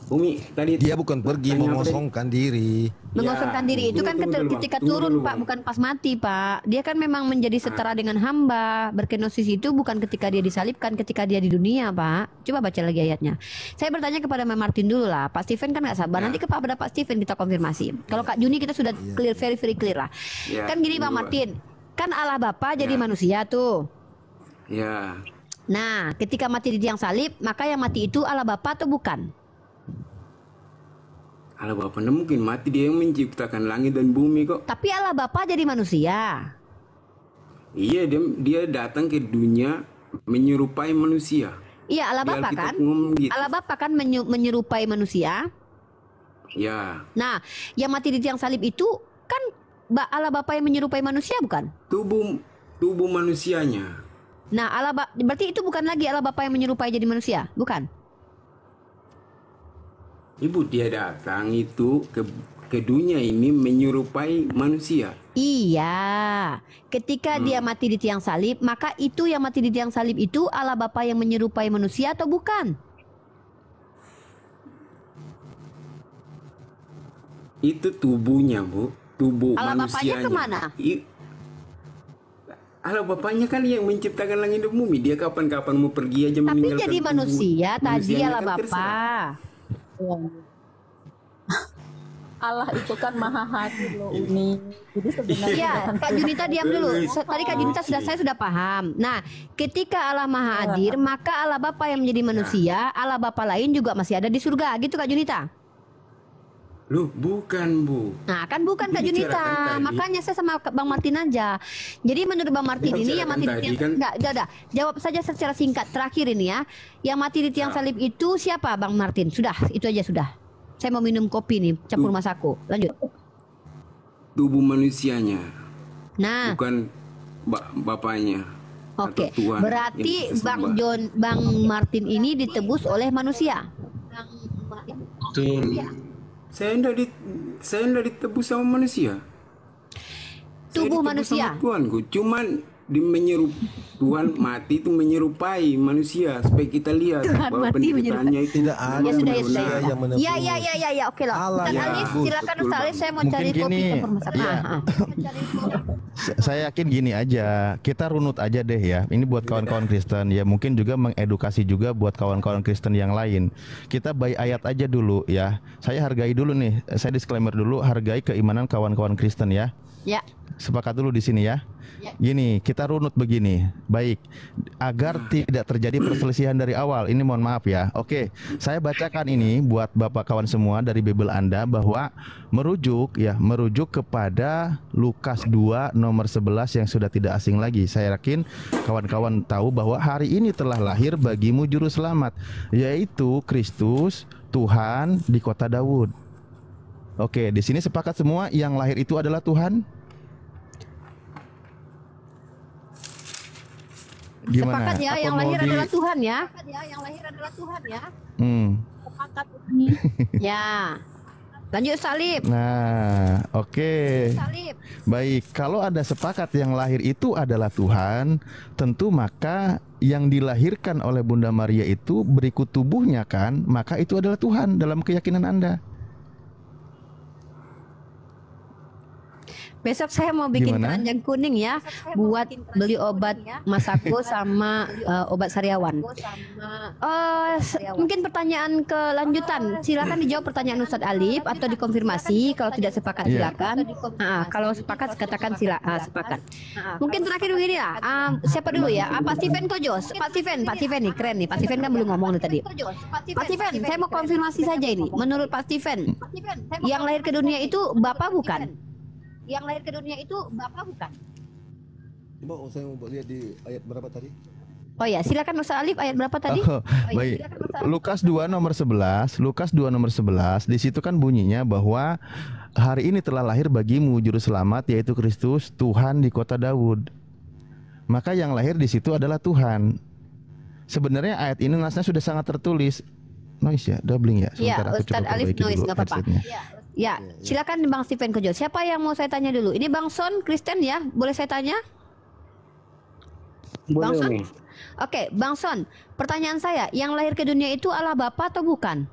Umi tadi Dia bukan pergi, tanya apa tadi? mengosongkan diri. Mengosongkan Ya, diri itu kan tunggu dulu, Bang. ketika Tunggu turun dulu, Pak, Bang. bukan pas mati Pak. Dia kan memang menjadi setara dengan hamba. Berkenosis itu bukan ketika dia disalibkan, ketika dia di dunia Pak. Coba baca lagi ayatnya. Saya bertanya kepada Mbak Martin dulu lah. Pak Steven kan nggak sabar. Ya. Nanti kepada Pak Steven kita konfirmasi. Kalau Kak Juni kita sudah clear, very clear lah. Ya, Kan gini Bang dulu, Martin. Kan Allah Bapa jadi Ya. manusia tuh. Ya, Nah, ketika mati di tiang salib, maka yang mati itu Allah Bapa atau bukan? Allah Bapa mungkin mati, dia yang menciptakan langit dan bumi kok. Tapi Allah Bapa jadi manusia. Iya, dia datang ke dunia menyerupai manusia. Iya, Allah Di Bapa Alkitab kan? ngomong gitu. Allah Bapa kan menyerupai manusia. Ya, Nah, yang mati di tiang salib itu kan Allah Bapa yang menyerupai manusia bukan? tubuh manusianya. Nah, berarti itu bukan lagi Allah Bapa yang menyerupai jadi manusia, bukan? Ibu, dia datang itu ke dunia ini menyerupai manusia. Iya. Ketika dia mati di tiang salib, maka itu yang mati di tiang salib itu Allah Bapa yang menyerupai manusia atau bukan? Itu tubuhnya, Bu. Tubuh Allah Bapanya manusianya. kemana? Allah Bapaknya kan yang menciptakan langit dan bumi. Dia kapan-kapan mau pergi aja Tapi meninggalkan jadi tubuh manusia tadi manusianya Allah kan terserah. Bapa. Allah itu kan maha hadir loh Umi. Jadi sebenarnya Iya, Kak Junita diam dulu. Iya. Tadi Kak Junita saya sudah paham. Nah, ketika Allah Maha Hadir, maka Allah Bapa yang menjadi manusia, Allah Bapa lain juga masih ada di surga, gitu Kak Junita. Loh, bukan, Bu. Nah, kan bukan Kak Junita. Dibicarakan tadi. Makanya saya sama Bang Martin aja. Jadi menurut Bang Martin ini yang mati di Dibicarakan tiang tadi kan- enggak, udah. Jawab saja secara singkat terakhir ini ya. Yang mati di tiang salib itu siapa Bang Martin? Sudah, itu aja sudah. Saya mau minum kopi nih, campur masako. Lanjut. Tubuh manusianya, Nah, bukan bapaknya. oke. atau Tuhan Berarti yang kita sembah. Bang Martin ini ditebus oleh manusia. Saya enggak ditebus sama manusia. Tubuh Saya ditebus manusia. sama Tuhanku. Cuman Tuhan mati itu menyerupai manusia supaya kita lihat Tuhan bahwa mati penderitannya itu Tidak ada Ya sudah, manusia ya yang menebus. Ya, oke lah. Allah Ustaz yang Alif, menebus. silakan Betul, Ustaz Alif, Bang. saya mau Mungkin cari kopi gini, campur masakan. iya. Ah, ah. Saya yakin gini aja, kita runut aja deh ya. Ini buat kawan-kawan Kristen ya, mungkin juga mengedukasi juga buat kawan-kawan Kristen yang lain. Kita by ayat aja dulu ya. Saya hargai dulu nih, saya disclaimer dulu, hargai keimanan kawan-kawan Kristen ya. Ya. Sepakat dulu di sini ya. Ya. Gini, kita runut begini. Baik, agar tidak terjadi perselisihan dari awal. Ini mohon maaf ya. Oke, saya bacakan ini buat Bapak kawan semua dari Bible Anda bahwa merujuk kepada Lukas 2 nomor 11 yang sudah tidak asing lagi. Saya yakin kawan-kawan tahu bahwa hari ini telah lahir bagimu juru selamat, yaitu Kristus, Tuhan di kota Daud. Oke, di sini sepakat semua yang lahir itu adalah Tuhan? Gimana? Sepakat ya, Apa yang mau lahir di- adalah Tuhan ya. Hmm. Ya. Lanjut Salib. Nah, oke. Salib. Baik, kalau ada sepakat yang lahir itu adalah Tuhan, tentu maka yang dilahirkan oleh Bunda Maria itu berikut tubuhnya kan, maka itu adalah Tuhan dalam keyakinan Anda. Besok saya mau bikin Gimana? keranjang kuning ya, buat beli obat Masako sama obat sariawan. Mungkin pertanyaan kelanjutan, silakan dijawab pertanyaan Ustadz Alif atau dikonfirmasi. Kalau tidak sepakat Iya. silakan. Kalau sepakat katakan sepakat. Mungkin terakhir begini ya, siapa dulu ya? Pak Steven Kojos, Pak Steven nih keren nih. Pak Steven kan belum ngomong nih tadi. Pak Steven, saya mau konfirmasi saja ini. Menurut Pak Steven, yang lahir ke dunia itu Bapak bukan? Yang lahir ke dunia itu Bapak bukan? Coba saya mau lihat di ayat berapa tadi? Oh ya, silakan Ustaz Alif, ayat berapa tadi? Oh, baik. Lukas 2 nomor 11, di situ kan bunyinya bahwa hari ini telah lahir bagimu juru selamat, yaitu Kristus, Tuhan di kota Daud. Maka yang lahir di situ adalah Tuhan. Sebenarnya ayat ini nasnya sudah sangat tertulis. Noise ya, doubling ya. Iya, Sebentar aku Ustaz coba Alif perbaiki noise, dulu nggak apa-apa. headsetnya. Ya, silakan Bang Steven Kojo. Siapa yang mau saya tanya dulu? Ini Bang Son Kristen ya, boleh saya tanya? Bang Son? Oke, Bang Son. Pertanyaan saya, yang lahir ke dunia itu Allah Bapa atau bukan?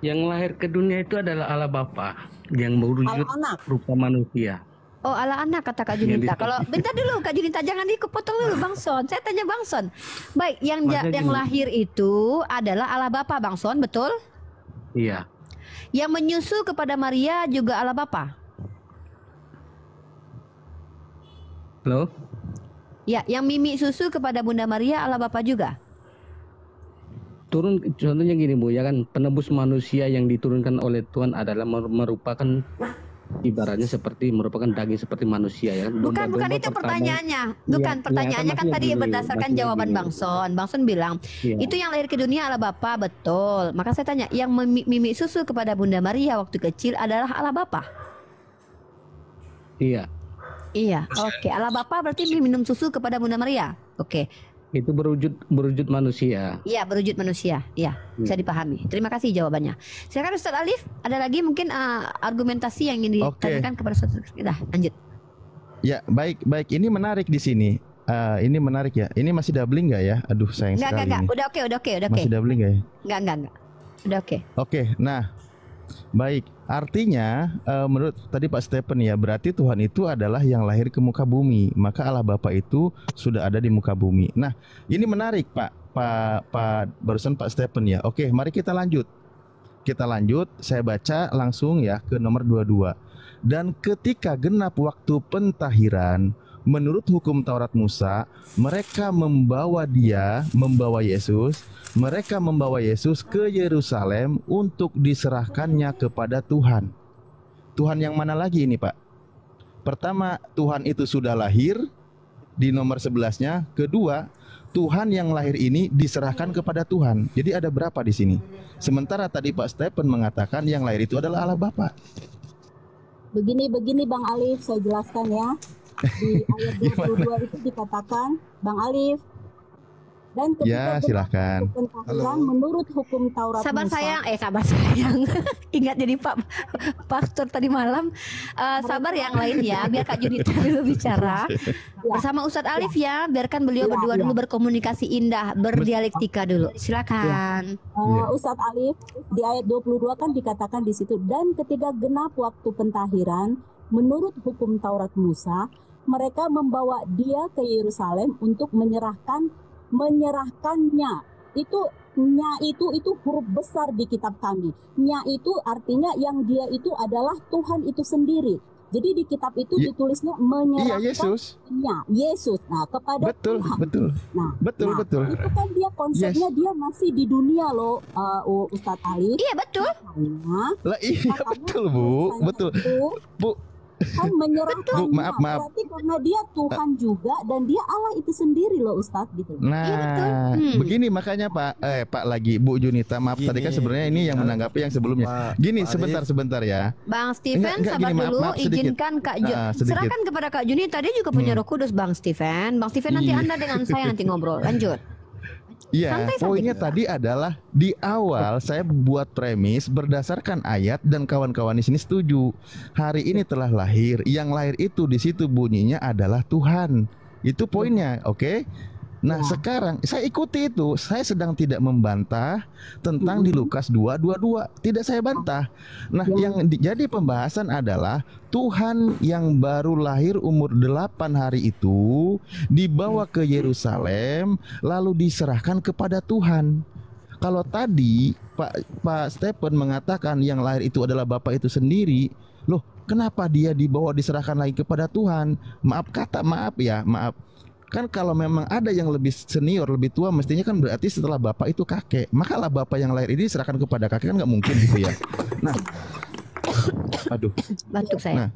Yang lahir ke dunia itu adalah Allah Bapa yang berwujud anak. rupa manusia. Oh, ala anak kata Kak Junita. Kalau bentar dulu Kak Junita, jangan dipotong dulu Bang Son. Saya tanya Bang Son. Baik, yang lahir itu adalah Allah Bapa Bang Son, betul? Iya. Yang menyusu kepada Maria juga Allah Bapa. Halo? Ya, yang mimi susu kepada Bunda Maria Allah Bapa juga. Turun contohnya gini Bu, ya kan, penebus manusia yang diturunkan oleh Tuhan adalah merupakan ibaratnya seperti merupakan daging seperti manusia, ya kan. Bukan itu pertanyaannya. Bukan, pertanyaannya kan tadi berdasarkan jawaban Bang Son. Bang Son bilang, itu yang lahir ke dunia Allah Bapa, betul. Maka saya tanya, yang mimi susu kepada Bunda Maria waktu kecil adalah Allah Bapa? Iya. Iya, oke. Allah Bapa berarti minum susu kepada Bunda Maria. Oke. Itu berwujud manusia. Iya, berwujud manusia. Iya, bisa dipahami. Terima kasih jawabannya. Silakan Ustaz Alif, ada lagi mungkin argumentasi yang ingin ditanyakan kepada Ustaz kita. Lanjut. Ya, baik. Ini menarik di sini. Ini menarik ya. Ini masih doubling nggak ya? Aduh, sayang sekali. Enggak. Ini. Udah oke. Masih doubling nggak ya? Enggak. Udah oke. Oke, nah, baik. Artinya, menurut tadi Pak Stephen ya, berarti Tuhan itu adalah yang lahir ke muka bumi. Maka Allah Bapa itu sudah ada di muka bumi. Nah, ini menarik Pak barusan Pak Stephen ya. Oke, mari kita lanjut. Saya baca langsung ya ke nomor 22. Dan ketika genap waktu pentahiran, menurut hukum Taurat Musa, mereka membawa Yesus ke Yerusalem untuk diserahkannya kepada Tuhan. Tuhan yang mana lagi ini Pak? Pertama, Tuhan itu sudah lahir di nomor 11-nya. Kedua, Tuhan yang lahir ini diserahkan kepada Tuhan. Jadi ada berapa di sini? Sementara tadi Pak Stephen mengatakan yang lahir itu adalah Allah Bapa. Begini Bang Alif, saya jelaskan ya. Di ayat 22 itu dikatakan, Bang Alif, dan ketika silakan. pentahiran menurut hukum Taurat Sabar Musa, sayang. Ingat jadi Pak Pastor tadi malam. Sabar yang lain ya, biar Kak Junita dulu bicara. Bersama Ustadz Alif ya, biarkan beliau berdua dulu berkomunikasi indah, berdialektika dulu. Silakan. Ustadz Alif, di ayat 22 kan dikatakan di situ, dan ketika genap waktu pentahiran menurut hukum Taurat Musa, mereka membawa dia ke Yerusalem untuk menyerahkannya. Itu huruf besar di kitab kami. Nya itu artinya yang dia itu adalah Tuhan itu sendiri. Jadi di kitab itu ditulisnya menyerahkan Yesus. Nah, kepada Tuhan. Betul. Betul. Itu kan dia konsepnya dia masih di dunia loh, Ustadz Ali. Iya betul. Betul Bu. Betul. Bu. Kan menyerahkan. Maaf. Berarti karena dia Tuhan juga dan dia Allah itu sendiri loh Ustadz gitu. Nah, iya, betul. Begini makanya Pak lagi Bu Junita, maaf tadi kan sebenarnya ini yang menanggapi yang sebelumnya. Gini sebentar ya. Bang Steven, sabar dulu, izinkan Kak serahkan kepada Kak Junita, dia juga punya Roh Kudus Bang Steven. Bang Steven nanti Anda dengan saya nanti ngobrol. Lanjut. Iya, poinnya tadi adalah di awal saya buat premis berdasarkan ayat dan kawan-kawan di sini setuju. Hari ini telah lahir, yang lahir itu di situ bunyinya adalah Tuhan. Itu poinnya, oke? Nah, sekarang saya ikuti itu. Saya sedang tidak membantah tentang di Lukas 2:22. Tidak saya bantah. Nah, yang jadi pembahasan adalah Tuhan yang baru lahir umur 8 hari itu dibawa ke Yerusalem lalu diserahkan kepada Tuhan. Kalau tadi Pak Stephen mengatakan yang lahir itu adalah Bapa itu sendiri, loh, kenapa dia diserahkan lagi kepada Tuhan? Maaf. Kan kalau memang ada yang lebih senior, lebih tua, mestinya kan berarti setelah bapak itu kakek. Makalah bapak yang lahir ini diserahkan kepada kakek, kan nggak mungkin gitu ya. Nah, aduh. Batuk saya.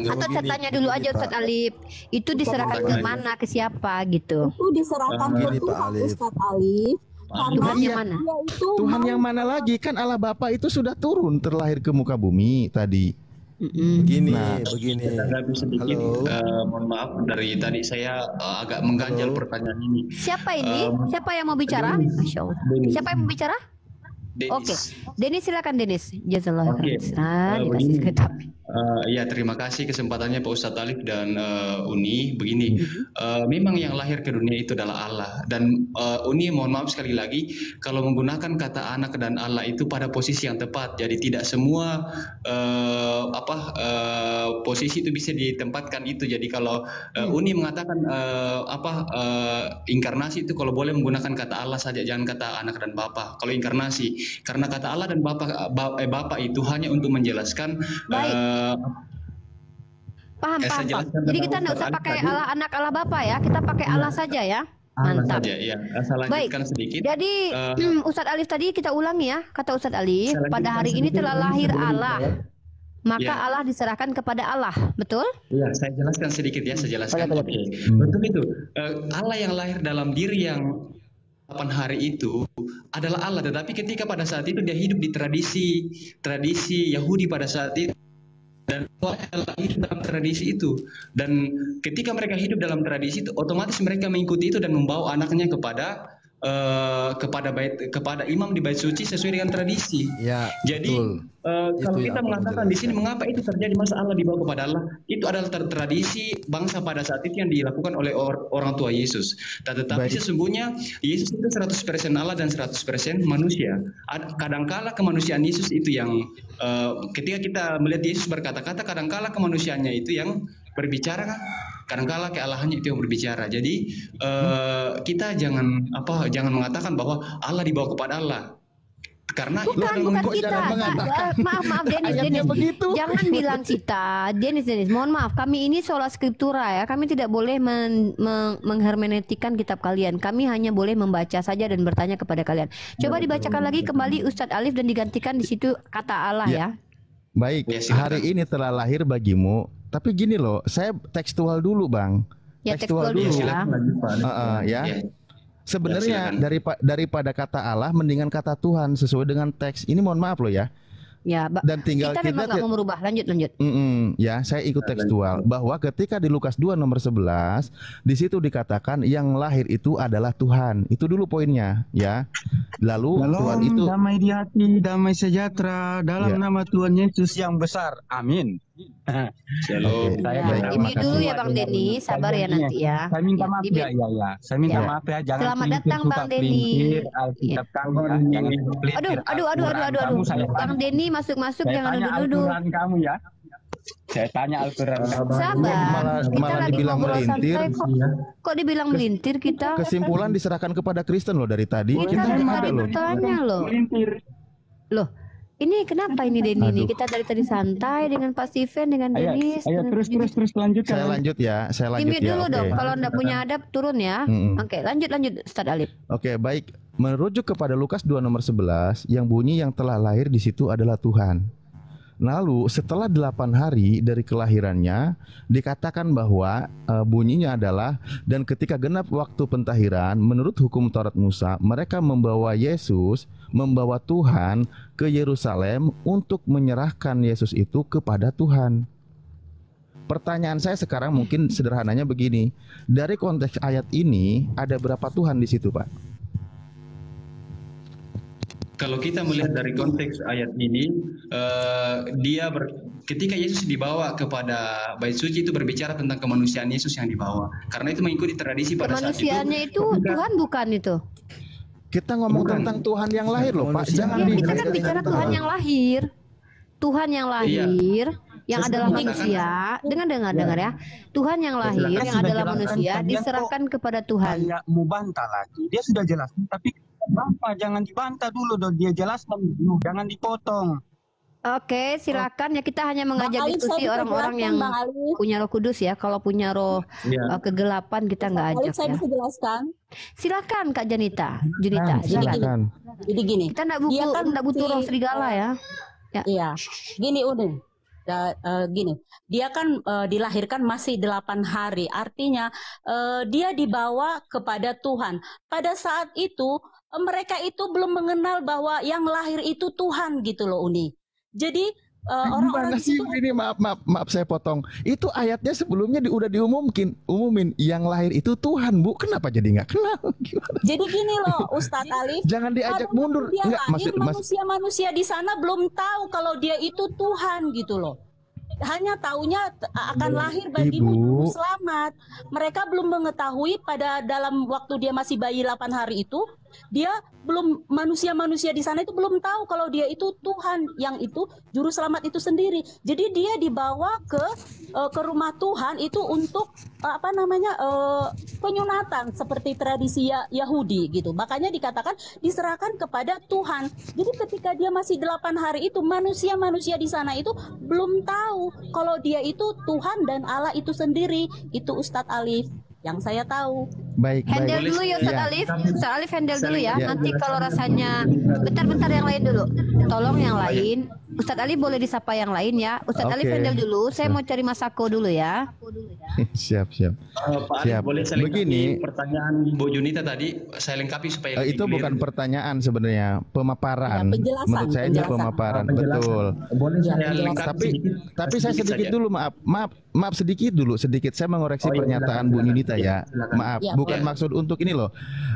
Atau saya tanya dulu aja Ustadz Alif, itu diserahkan ke mana, ke siapa gitu? Itu diserahkan ke Tuhan Ustadz Alif. Tuhan yang mana? Tuhan yang mana lagi? Kan Allah Bapa itu sudah turun terlahir ke muka bumi tadi. Begini. Tanggapi sedikit, mohon maaf dari tadi saya agak mengganjal pertanyaan ini. Siapa ini? Siapa yang mau bicara? Masya Allah. Siapa yang mau bicara? Oke, Denis. Denis silakan Denis. Jazakallah Oke, khairan. Dikasih begini. sekejap. Ya, terima kasih kesempatannya Pak Ustadz Alif dan Uni. Begini, memang yang lahir ke dunia itu adalah Allah. Dan Uni, mohon maaf sekali lagi, kalau menggunakan kata anak dan Allah itu pada posisi yang tepat. Jadi tidak semua posisi itu bisa ditempatkan itu. Jadi kalau Uni mengatakan inkarnasi itu kalau boleh menggunakan kata Allah saja, jangan kata anak dan Bapa. Kalau inkarnasi, karena kata Allah dan Bapa itu hanya untuk menjelaskan. Paham. Saya Jadi jelaskan kita tentang nggak usah Al-Quran pakai tadi. Allah anak Allah Bapa ya, kita pakai Allah saja ya. Mantap. Saja, ya. Saya lanjutkan sedikit. Jadi Ustadz Alif tadi kita ulangi ya, kata Ustadz Alif, Saya pada lanjutkan hari ini sedikit, telah Uni, lahir sebelum Allah. Maka Ya. Allah diserahkan kepada Allah, betul? Ya, saya jelaskan sedikit ya, saya jelaskan. Boleh. Oke, untuk itu Allah yang lahir dalam diri yang 8 hari itu adalah Allah, tetapi ketika pada saat itu dia hidup di tradisi Yahudi pada saat itu, dan lahir dalam tradisi itu, dan ketika mereka hidup dalam tradisi itu, otomatis mereka mengikuti itu dan membawa anaknya kepada imam di bait suci sesuai dengan tradisi. Ya, Jadi betul. kalau Itu yang kita aku mengatakan di sini mengapa itu terjadi, masa Allah dibawa kepada Allah, itu adalah tradisi bangsa pada saat itu yang dilakukan oleh orang tua Yesus. Tetapi Baik. sesungguhnya Yesus itu 100% Allah dan 100% manusia. Kadangkala kemanusiaan Yesus itu yang ketika kita melihat Yesus berkata-kata, kadangkala kemanusiaannya itu yang berbicara kan? Kadangkala kealahannya itu yang berbicara. Jadi kita jangan mengatakan bahwa Allah dibawa kepada Allah. Karena itu Bukan kita. Maaf Denis. Jangan bilang kita. Denis, mohon maaf. Kami ini sola scriptura ya. Kami tidak boleh menghermeneutikan kitab kalian. Kami hanya boleh membaca saja dan bertanya kepada kalian. Coba dibacakan lagi kembali Ustadz Alif dan digantikan di situ kata Allah ya. Baik, Ya, silakan. hari ini telah lahir bagimu. Tapi gini loh, saya tekstual dulu Bang. Ya, tekstual dulu ya. silakan lanjut, Pak. Ya. Ya. Sebenarnya Ya, daripada kata Allah mendingan kata Tuhan sesuai dengan teks. Ini mohon maaf loh ya. Ya, Dan tinggal kita memang nggak mau merubah. Lanjut. Ya, saya ikut tekstual bahwa ketika di Lukas 2 nomor 11 di situ dikatakan yang lahir itu adalah Tuhan. Itu dulu poinnya ya. Lalu Tuhan itu damai di hati, damai sejahtera dalam Ya. nama Tuhan Yesus yang besar. Amin. Shalom. Oke. Saya Baik, Ya, terima ini dulu kasih. ya Bang Denny, sabar ya nanti ya. Saya minta Ya, maaf di- ya. Saya minta Ya. maaf ya. Jangan Selamat pelintir, datang, suka Bang Denny. pelintir Alkitab kamu ya. Jangan pelintir Aduh. Al-Quran kamu, saya Bang tanya. Denny masuk Saya jangan tanya duduk-duduk. Al-Quran kamu ya. Saya tanya Al-Quran kamu. Sabar. Kita malah lagi dibilang ngobrol melintir. santai kok. Kok dibilang melintir kita? kesimpulan diserahkan kepada Kristen loh dari tadi. Kita Kita dari nggak ada tadi loh. bertanya loh. Melintir. Loh, ini kenapa ini Denny nih? Aduh. Kita dari tadi santai dengan Pak Steven, dengan Ayo, Denis. dengan terus lanjutkan. Saya lanjut ya. Limit dulu Oke. dong. Kalau anda punya adab turun ya. Oke, lanjut Ustadz Alif. Oke, baik. Merujuk kepada Lukas 2 nomor 11 yang bunyi yang telah lahir di situ adalah Tuhan. Lalu setelah 8 hari dari kelahirannya dikatakan bahwa bunyinya adalah dan ketika genap waktu pentahiran menurut hukum Taurat Musa mereka membawa Tuhan ke Yerusalem untuk menyerahkan Yesus itu kepada Tuhan. Pertanyaan saya sekarang mungkin sederhananya begini. Dari konteks ayat ini ada berapa Tuhan di situ, Pak? Kalau kita melihat dari konteks ayat ini, ketika Yesus dibawa kepada bait suci itu berbicara tentang kemanusiaan Yesus yang dibawa. Karena itu mengikuti tradisi pada saat itu. Kemanusiaannya itu Tuhan bukan itu? Kita ngomong tentang Tuhan yang lahir loh, Pak. Jangan Ya, kita kan bicara Tuhan yang lahir. Tuhan yang lahir, yang Saya adalah sudah manusia. Dengar ya. Tuhan yang lahir, Kan yang sudah adalah jelaskan, manusia, kalian diserahkan kepada Tuhan. Kayak mau bantah lagi. Dia sudah jelaskan, tapi Bapak jangan dibantah dulu dong. Dia jelaskan dulu, jangan dipotong. Oke, silakan ya, kita hanya mengajak Bang Alif, diskusi saya bisa orang-orang jelaskan, yang Bang Alif. punya Roh Kudus ya. Kalau punya roh kegelapan kita nggak Alif, ajak saya ya. bisa jelaskan. Silakan Kak Junita, silakan. Jadi gini, Kita nggak dia kan butuh roh serigala ya. Iya, gini Udin. Gini, dia kan dilahirkan masih 8 hari, artinya dia dibawa kepada Tuhan. Pada saat itu mereka itu belum mengenal bahwa yang lahir itu Tuhan gitu loh Uni. Jadi orang-orang Gimana di sih situ ini, maaf saya potong. Itu ayatnya sebelumnya udah umumin yang lahir itu Tuhan, Bu. Kenapa jadi nggak kenal? Gimana? jadi gini loh Ustadz Alif, Jangan diajak pada mundur. waktu dia Enggak, lahir manusia-manusia di sana belum tahu kalau dia itu Tuhan gitu loh. Hanya taunya akan lahir bagimu juru Ibu. selamat. Mereka belum mengetahui pada dalam waktu dia masih bayi 8 hari itu, dia belum, manusia-manusia di sana itu belum tahu kalau dia itu Tuhan, yang itu juru selamat itu sendiri. Jadi dia dibawa ke rumah Tuhan itu untuk penyunatan seperti tradisi Yahudi gitu. Makanya dikatakan diserahkan kepada Tuhan. Jadi ketika dia masih 8 hari itu, manusia-manusia di sana itu belum tahu kalau dia itu Tuhan dan Allah itu sendiri. Itu Ustadz Alif yang saya tahu. Baik. Handle dulu ya Ustadz Ya. Alif. Ustadz Alif handle dulu ya. Ya. Nanti kalau rasanya bentar yang lain dulu. Tolong yang lain. Ustadz Alif boleh disapa yang lain ya. Ustadz Alif Oke. handle dulu. Saya mau cari Mas Sako dulu ya. Siap. Pak Alif, Siap. boleh saya lengkapi Begini. pertanyaan Bu Junita tadi? Saya lengkapi supaya lebih Itu clear. bukan pertanyaan sebenarnya, pemaparan. Ya, penjelasan, Menurut saya itu penjelasan. pemaparan, Penjelasan. betul. Boleh saya penjelasan. lengkapi Tapi saya sedikit saja. dulu, maaf sedikit dulu, sedikit saya mengoreksi Oh, iya, pernyataan silakan, Bu silakan. Yunita ya. Silakan. Maaf, Ya, bukan maksud untuk ini loh.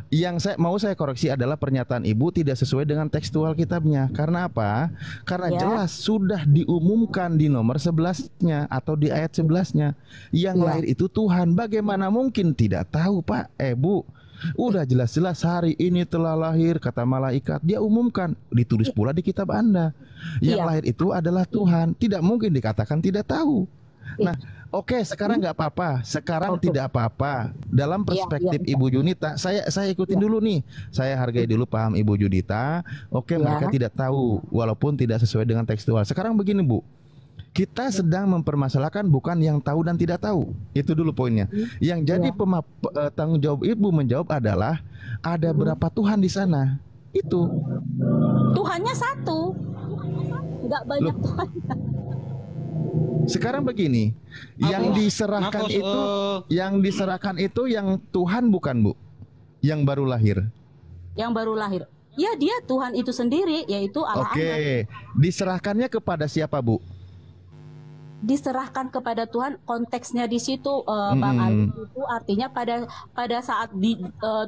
Yang saya koreksi adalah pernyataan Ibu tidak sesuai dengan tekstual kitabnya. Karena apa? Karena Ya. jelas sudah diumumkan di nomor 11-nya atau di ayat 11-nya. Yang Ya. lahir itu Tuhan. Bagaimana mungkin tidak tahu, Pak? Bu. Udah jelas-jelas hari ini telah lahir, kata malaikat. Dia umumkan, ditulis pula di kitab Anda. Yang Iya. lahir itu adalah Tuhan. Tidak mungkin dikatakan tidak tahu. Nah, oke, sekarang nggak apa-apa. Sekarang tidak apa-apa. Dalam perspektif iya. Ibu Junita, saya ikutin dulu nih. Saya hargai dulu paham Ibu Junita. Oke, mereka tidak tahu, walaupun tidak sesuai dengan tekstual. Sekarang begini, Bu. Kita sedang mempermasalahkan bukan yang tahu dan tidak tahu. Itu dulu poinnya. Yang jadi tanggung jawab Ibu menjawab adalah ada berapa Tuhan di sana. Itu. Tuhannya satu, nggak banyak Tuhan. Sekarang begini, yang diserahkan itu yang Tuhan bukan, Bu? Yang baru lahir. Yang baru lahir. Ya dia Tuhan itu sendiri, yaitu Allah. Oke, diserahkannya kepada siapa, Bu? Diserahkan kepada Tuhan, konteksnya di situ Bang Ali, itu artinya pada saat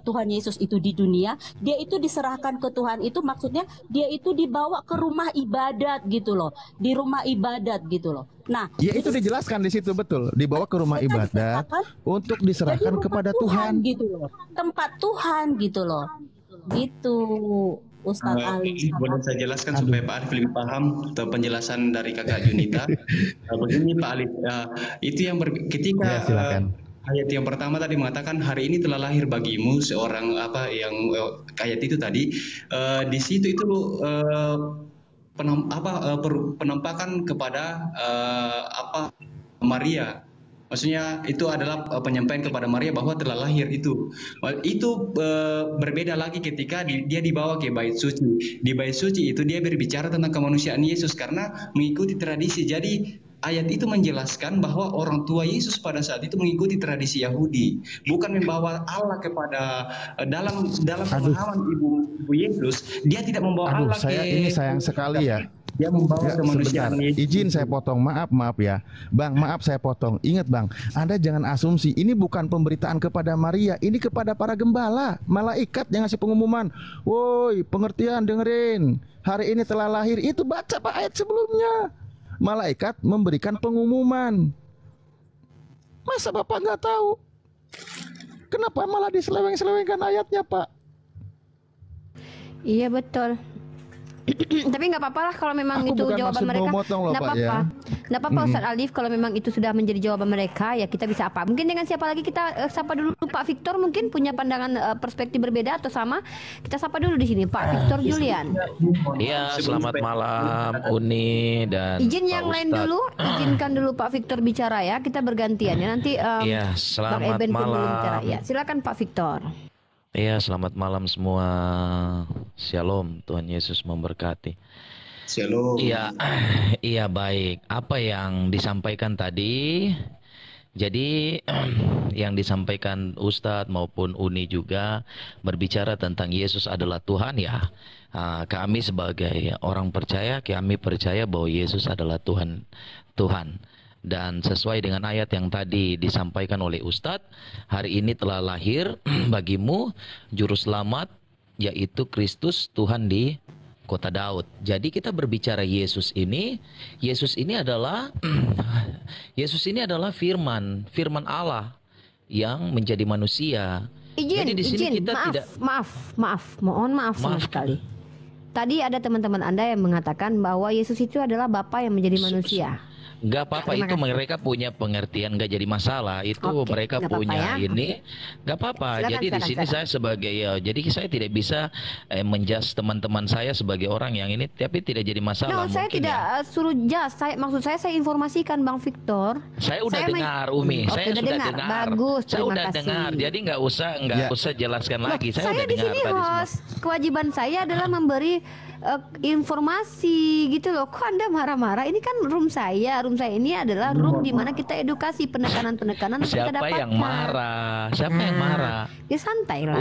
Tuhan Yesus itu di dunia, dia itu diserahkan ke Tuhan, itu maksudnya dia itu dibawa ke rumah ibadat gitu loh, di rumah ibadat gitu loh. Nah, Ya itu dijelaskan di situ, betul. Dibawa ke rumah ibadat untuk diserahkan jadi rumah kepada Tuhan. gitu loh, tempat Tuhan gitu loh, gitu Ustadz Ali. Boleh saya jelaskan supaya Pak Alif lebih paham penjelasan dari Kakak Junita. Begini Pak Alif, itu yang ketika Ya, silakan. ayat yang pertama tadi mengatakan hari ini telah lahir bagimu seorang ayat itu tadi, di situ itu penampakan kepada Maria. Maksudnya itu adalah penyampaian kepada Maria bahwa telah lahir itu. Itu berbeda lagi ketika dia dibawa ke bait suci. Di bait suci itu dia berbicara tentang kemanusiaan Yesus karena mengikuti tradisi. Jadi ayat itu menjelaskan bahwa orang tua Yesus pada saat itu mengikuti tradisi Yahudi, bukan membawa Allah kepada dalam pemahaman ibu Yesus. Dia tidak membawa Allah Ini sayang sekali ya. Dia membawa Ya, kemanusiaan sebentar. Yesus. Izin saya potong, maaf ya, Bang, maaf saya potong. Ingat Bang, Anda jangan asumsi ini bukan pemberitaan kepada Maria, ini kepada para gembala, malaikat yang ngasih pengumuman. Woi, pengertian dengerin, hari ini telah lahir. Itu baca Pak ayat sebelumnya. Malaikat memberikan pengumuman. Masa Bapak nggak tahu? Kenapa malah diseleweng-selewengkan ayatnya, Pak? Iya betul. Tapi nggak apa-apa lah kalau memang Aku itu bukan jawaban maksud mereka. mau motong loh, Nggak Pak, apa-apa. ya. Nggak apa-apa Ustadz Alif, kalau memang itu sudah menjadi jawaban mereka, ya kita bisa apa? Mungkin dengan siapa lagi kita sapa dulu Pak Victor, mungkin punya pandangan perspektif berbeda atau sama. Kita sapa dulu di sini Pak Victor Julian. Iya, selamat malam Uni dan Izin Pak yang lain Ustadz. dulu, izinkan dulu Pak Victor bicara ya. Kita bergantian ya. Nanti Iya, Bang selamat Eben pun belum malam. bicara. Ya, silakan Pak Victor. Iya, selamat malam semua. Shalom, Tuhan Yesus memberkati. Shalom. Iya, iya baik. Apa yang disampaikan tadi Jadi yang disampaikan Ustadz maupun Uni juga berbicara tentang Yesus adalah Tuhan ya. Kami sebagai orang percaya, kami percaya bahwa Yesus adalah Tuhan. Dan sesuai dengan ayat yang tadi disampaikan oleh Ustadz, hari ini telah lahir bagimu Juru Selamat, yaitu Kristus Tuhan di kota Daud. Jadi kita berbicara Yesus ini adalah firman Allah yang menjadi manusia. Jadi di sini kita mohon maaf sama sekali. Tadi ada teman-teman Anda yang mengatakan bahwa Yesus itu adalah Bapa yang menjadi manusia. Gak apa-apa, itu mereka punya pengertian, gak jadi masalah. Itu mereka punya ini, gak apa-apa. Jadi di sini saya sebagai jadi saya tidak bisa menjudge teman-teman saya sebagai orang yang ini, tapi tidak jadi masalah. Saya tidak suruh judge. Maksud saya informasikan Bang Victor. Saya udah dengar Umi, saya sudah dengar. Bagus, saya udah dengar. Jadi nggak usah jelaskan lagi. Saya udah di dengar sini tadi host. Kewajiban saya adalah memberi informasi gitu loh. Kok Anda marah-marah? Ini kan room saya ini adalah room di mana kita edukasi penekanan-penekanan kita dapatkan. Siapa yang marah? Ya santai lah.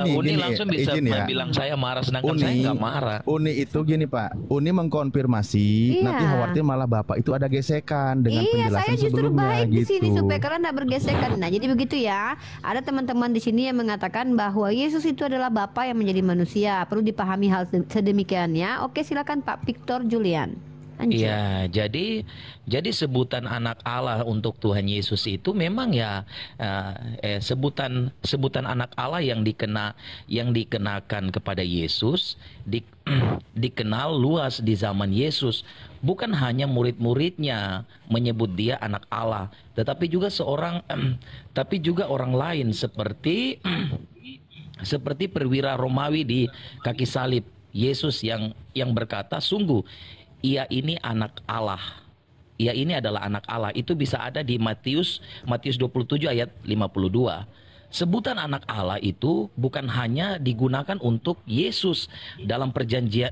Uni langsung bisa bilang saya marah, sedangkan saya nggak marah. Uni itu gini Pak, Uni mengkonfirmasi, nanti khawatir malah Bapak itu ada gesekan dengan penjelasan saya justru sebelumnya baik gitu. Di sini supaya kalian tidak bergesekan. Nah, jadi begitu ya. Ada teman-teman di sini yang mengatakan bahwa Yesus itu adalah Bapa yang menjadi manusia. Perlu dipahami hal sedemikiannya. Oke, silakan Pak Victor Julian. Iya, jadi sebutan anak Allah untuk Tuhan Yesus itu memang ya sebutan anak Allah yang dikenakan kepada Yesus dikenal luas di zaman Yesus. Bukan hanya murid-muridnya menyebut dia anak Allah, tetapi juga orang lain seperti perwira Romawi di kaki salib. Yesus yang berkata, sungguh ia ini anak Allah. Ia ini adalah anak Allah. Itu bisa ada di Matius 27 ayat 52. Sebutan anak Allah itu bukan hanya digunakan untuk Yesus dalam perjanjian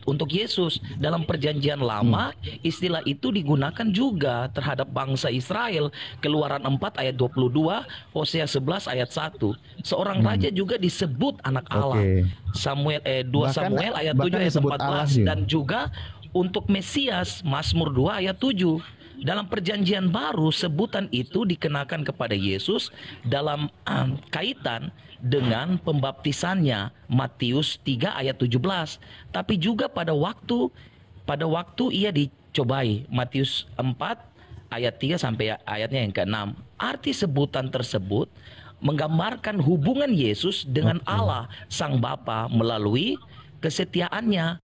untuk Yesus dalam perjanjian lama. Istilah itu digunakan juga terhadap bangsa Israel. Keluaran 4 ayat 22, Hosea 11 ayat 1. Seorang raja juga disebut anak Allah. Samuel 2 Samuel ayat 7 ayat 14 dan juga untuk Mesias Mazmur 2 ayat 7. Dalam perjanjian baru sebutan itu dikenakan kepada Yesus dalam kaitan dengan pembaptisannya Matius 3 ayat 17. Tapi juga pada waktu ia dicobai Matius 4 ayat 3 sampai ayatnya yang ke-6. Arti sebutan tersebut menggambarkan hubungan Yesus dengan Allah Sang Bapa melalui kesetiaannya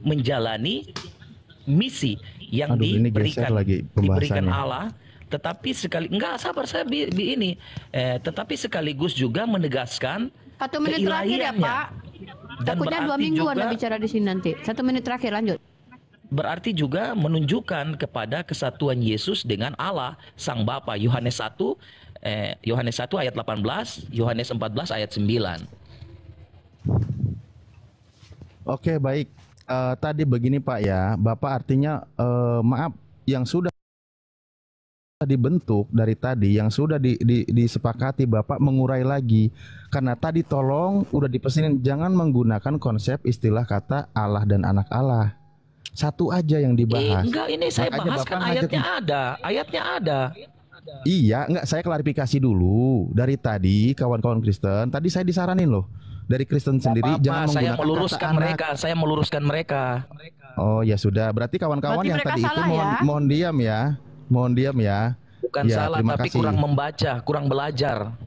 menjalani misi yang diberikan Allah, tetapi tetapi sekaligus juga menegaskan 1 menit terakhir ya Pak. Takutnya 2 minggu Anda bicara di sini nanti. 1 menit terakhir, lanjut. Berarti juga menunjukkan kepada kesatuan Yesus dengan Allah Sang Bapa. Yohanes 1 ayat 18, Yohanes 14 ayat 9. Oke, baik. Tadi begini Pak ya, Bapak artinya maaf yang sudah dibentuk dari tadi, yang sudah disepakati Bapak mengurai lagi. Karena tadi tolong udah dipesenin jangan menggunakan konsep istilah kata Allah dan anak Allah. Satu aja yang dibahas. Enggak, ini saya bahas kan ayatnya ada. Iya, enggak, saya klarifikasi dulu. Dari tadi kawan-kawan Kristen, tadi saya disaranin loh. Dari Kristen sendiri jangan menggunakan saya meluruskan mereka. Oh ya sudah, berarti kawan-kawan yang tadi itu mohon diam ya. Bukan ya, salah, tapi kasih. Kurang membaca, kurang belajar.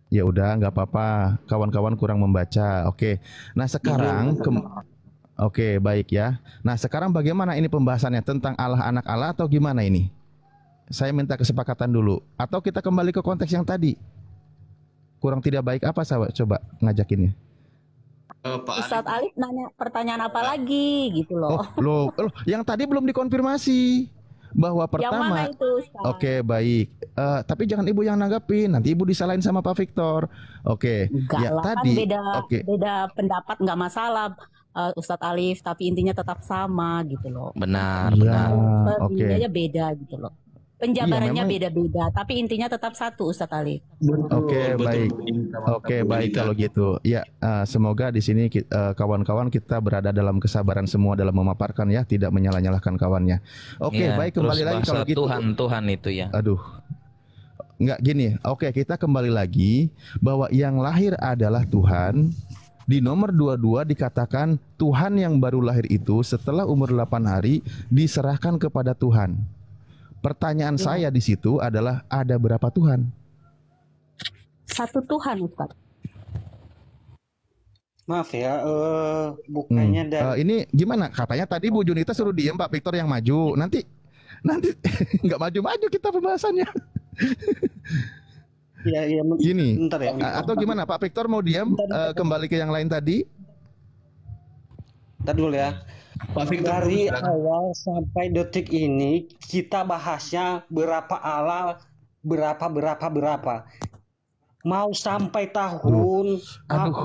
Ya udah, nggak apa-apa. Kawan-kawan kurang membaca. Oke. Nah sekarang Oke, baik ya. Nah sekarang bagaimana ini pembahasannya tentang Allah anak Allah atau gimana ini? Saya minta kesepakatan dulu. Atau kita kembali ke konteks yang tadi. Kurang tidak baik apa sahabat? Coba ngajakinnya. Ustadz Alif nanya pertanyaan apa lagi gitu loh. Loh, yang tadi belum dikonfirmasi bahwa pertama. Yang mana itu, Ustadz? Oke, baik. Tapi jangan Ibu yang nanggapin, nanti Ibu disalahin sama Pak Victor. Oke. Enggak ya lah, tadi. Kan beda pendapat nggak masalah. Ustadz Alif, tapi intinya tetap sama gitu loh. Benar, Iya, benar. oke. Ininya beda gitu loh. Penjabarannya memang- beda-beda, tapi intinya tetap satu, Ustadz Alif. Oke, baik. Oke, baik kalau gitu. Ya, semoga di sini kawan-kawan kita berada dalam kesabaran semua dalam memaparkan ya, tidak menyalah-nyalahkan kawannya. Oke, Iya, baik, kembali terus lagi bahasa kalau gitu. Tuhan itu ya. Aduh. Enggak gini. Oke, kita kembali lagi bahwa yang lahir adalah Tuhan. Di nomor 22 dikatakan Tuhan yang baru lahir itu setelah umur 8 hari diserahkan kepada Tuhan. Pertanyaan saya di situ adalah ada berapa Tuhan? Satu Tuhan, Ustadz. Maaf ya, bukannya dari Ini gimana? Katanya tadi Bu Junita suruh diem, Pak Victor yang maju. Nanti nggak maju-maju kita pembahasannya. ya Gini, bentar ya. atau gimana? Pak Victor mau diam, kembali ke yang lain tadi? Bentar dulu ya. Pak Victor, Dari awal sampai detik ini kita bahasnya berapa Allah, berapa. Mau sampai tahun,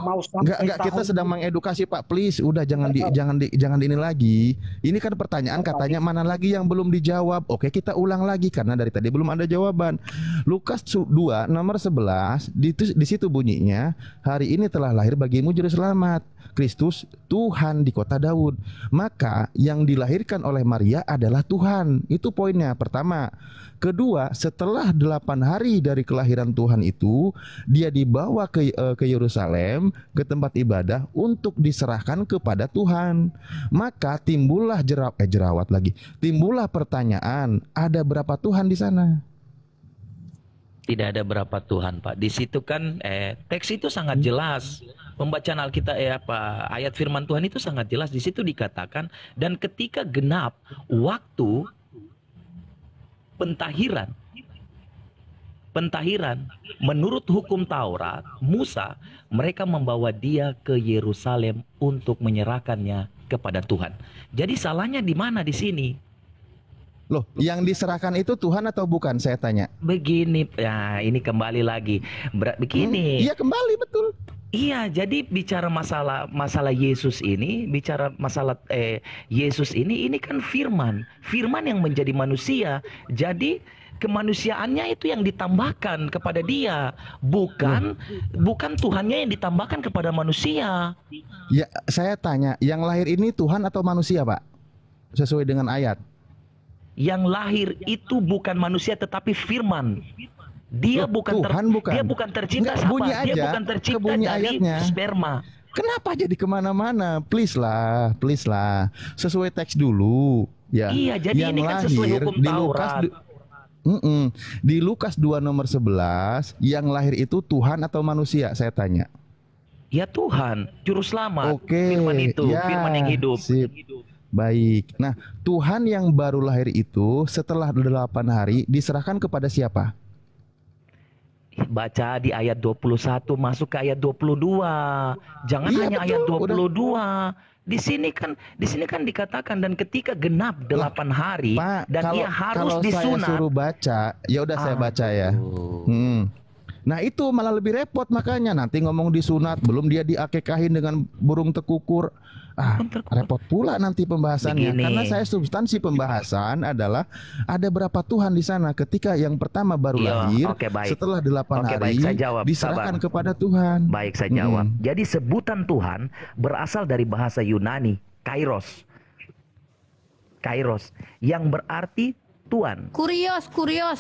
mau sampai Enggak, kita tahun. sedang mengedukasi Pak, please. Udah jangan di ini lagi. Ini kan pertanyaan katanya mana lagi yang belum dijawab. Oke, kita ulang lagi karena dari tadi belum ada jawaban. Lukas 2 nomor 11 di situ bunyinya, hari ini telah lahir bagimu juru selamat, Kristus Tuhan di kota Daud. Maka yang dilahirkan oleh Maria adalah Tuhan. Itu poinnya pertama. Kedua, setelah 8 hari dari kelahiran Tuhan itu, dia dibawa ke Yerusalem, ke tempat ibadah untuk diserahkan kepada Tuhan. Maka timbullah timbullah pertanyaan, ada berapa Tuhan di sana? Tidak ada berapa Tuhan, Pak. Di situ kan teks itu sangat jelas. Pembacaan Alkitab ayat firman Tuhan itu sangat jelas. Di situ dikatakan, dan ketika genap waktu pentahiran menurut hukum Taurat Musa, mereka membawa dia ke Yerusalem untuk menyerahkannya kepada Tuhan. Jadi salahnya di mana di sini? Loh, yang diserahkan itu Tuhan atau bukan? Saya tanya. Begini, ya ini kembali lagi. Begini. Iya, kembali betul. Iya, jadi bicara masalah Yesus ini, bicara masalah Yesus ini kan firman yang menjadi manusia. Jadi kemanusiaannya itu yang ditambahkan kepada dia, bukan Tuhannya yang ditambahkan kepada manusia. Ya, saya tanya, yang lahir ini Tuhan atau manusia, Pak? Sesuai dengan ayat. Yang lahir itu bukan manusia tetapi firman. Dia bukan dia bukan tercipta dia bukan tercipta dari ayatnya. sperma. Kenapa jadi kemana-mana? Please lah. Sesuai teks dulu. Ya. Iya, jadi yang ini kan sesuai hukum Taurat. Di Lukas 2 nomor 11, yang lahir itu Tuhan atau manusia? Saya tanya. Ya Tuhan, juru selamat. Oke, Firman itu, ya, firman yang hidup. Sip. Baik. Nah, Tuhan yang baru lahir itu setelah 8 hari diserahkan kepada siapa? Baca di ayat 21 masuk ke ayat 22. Jangan hanya betul, ayat 22. Di sini kan dikatakan dan ketika genap 8 hari Pak, dan ia harus disunat. Saya suruh baca, ya udah saya baca ya. Nah, itu malah lebih repot, makanya nanti ngomong disunat belum dia diakekahin dengan burung tekukur. Repot pula nanti pembahasannya. Begini. Karena saya substansi pembahasan adalah ada berapa Tuhan di sana ketika yang pertama baru lahir, setelah 8 hari saya jawab, diserahkan sabar. kepada Tuhan. Baik, saya jawab. Jadi sebutan Tuhan berasal dari bahasa Yunani, kairos. Kairos yang berarti Tuhan. Kurios,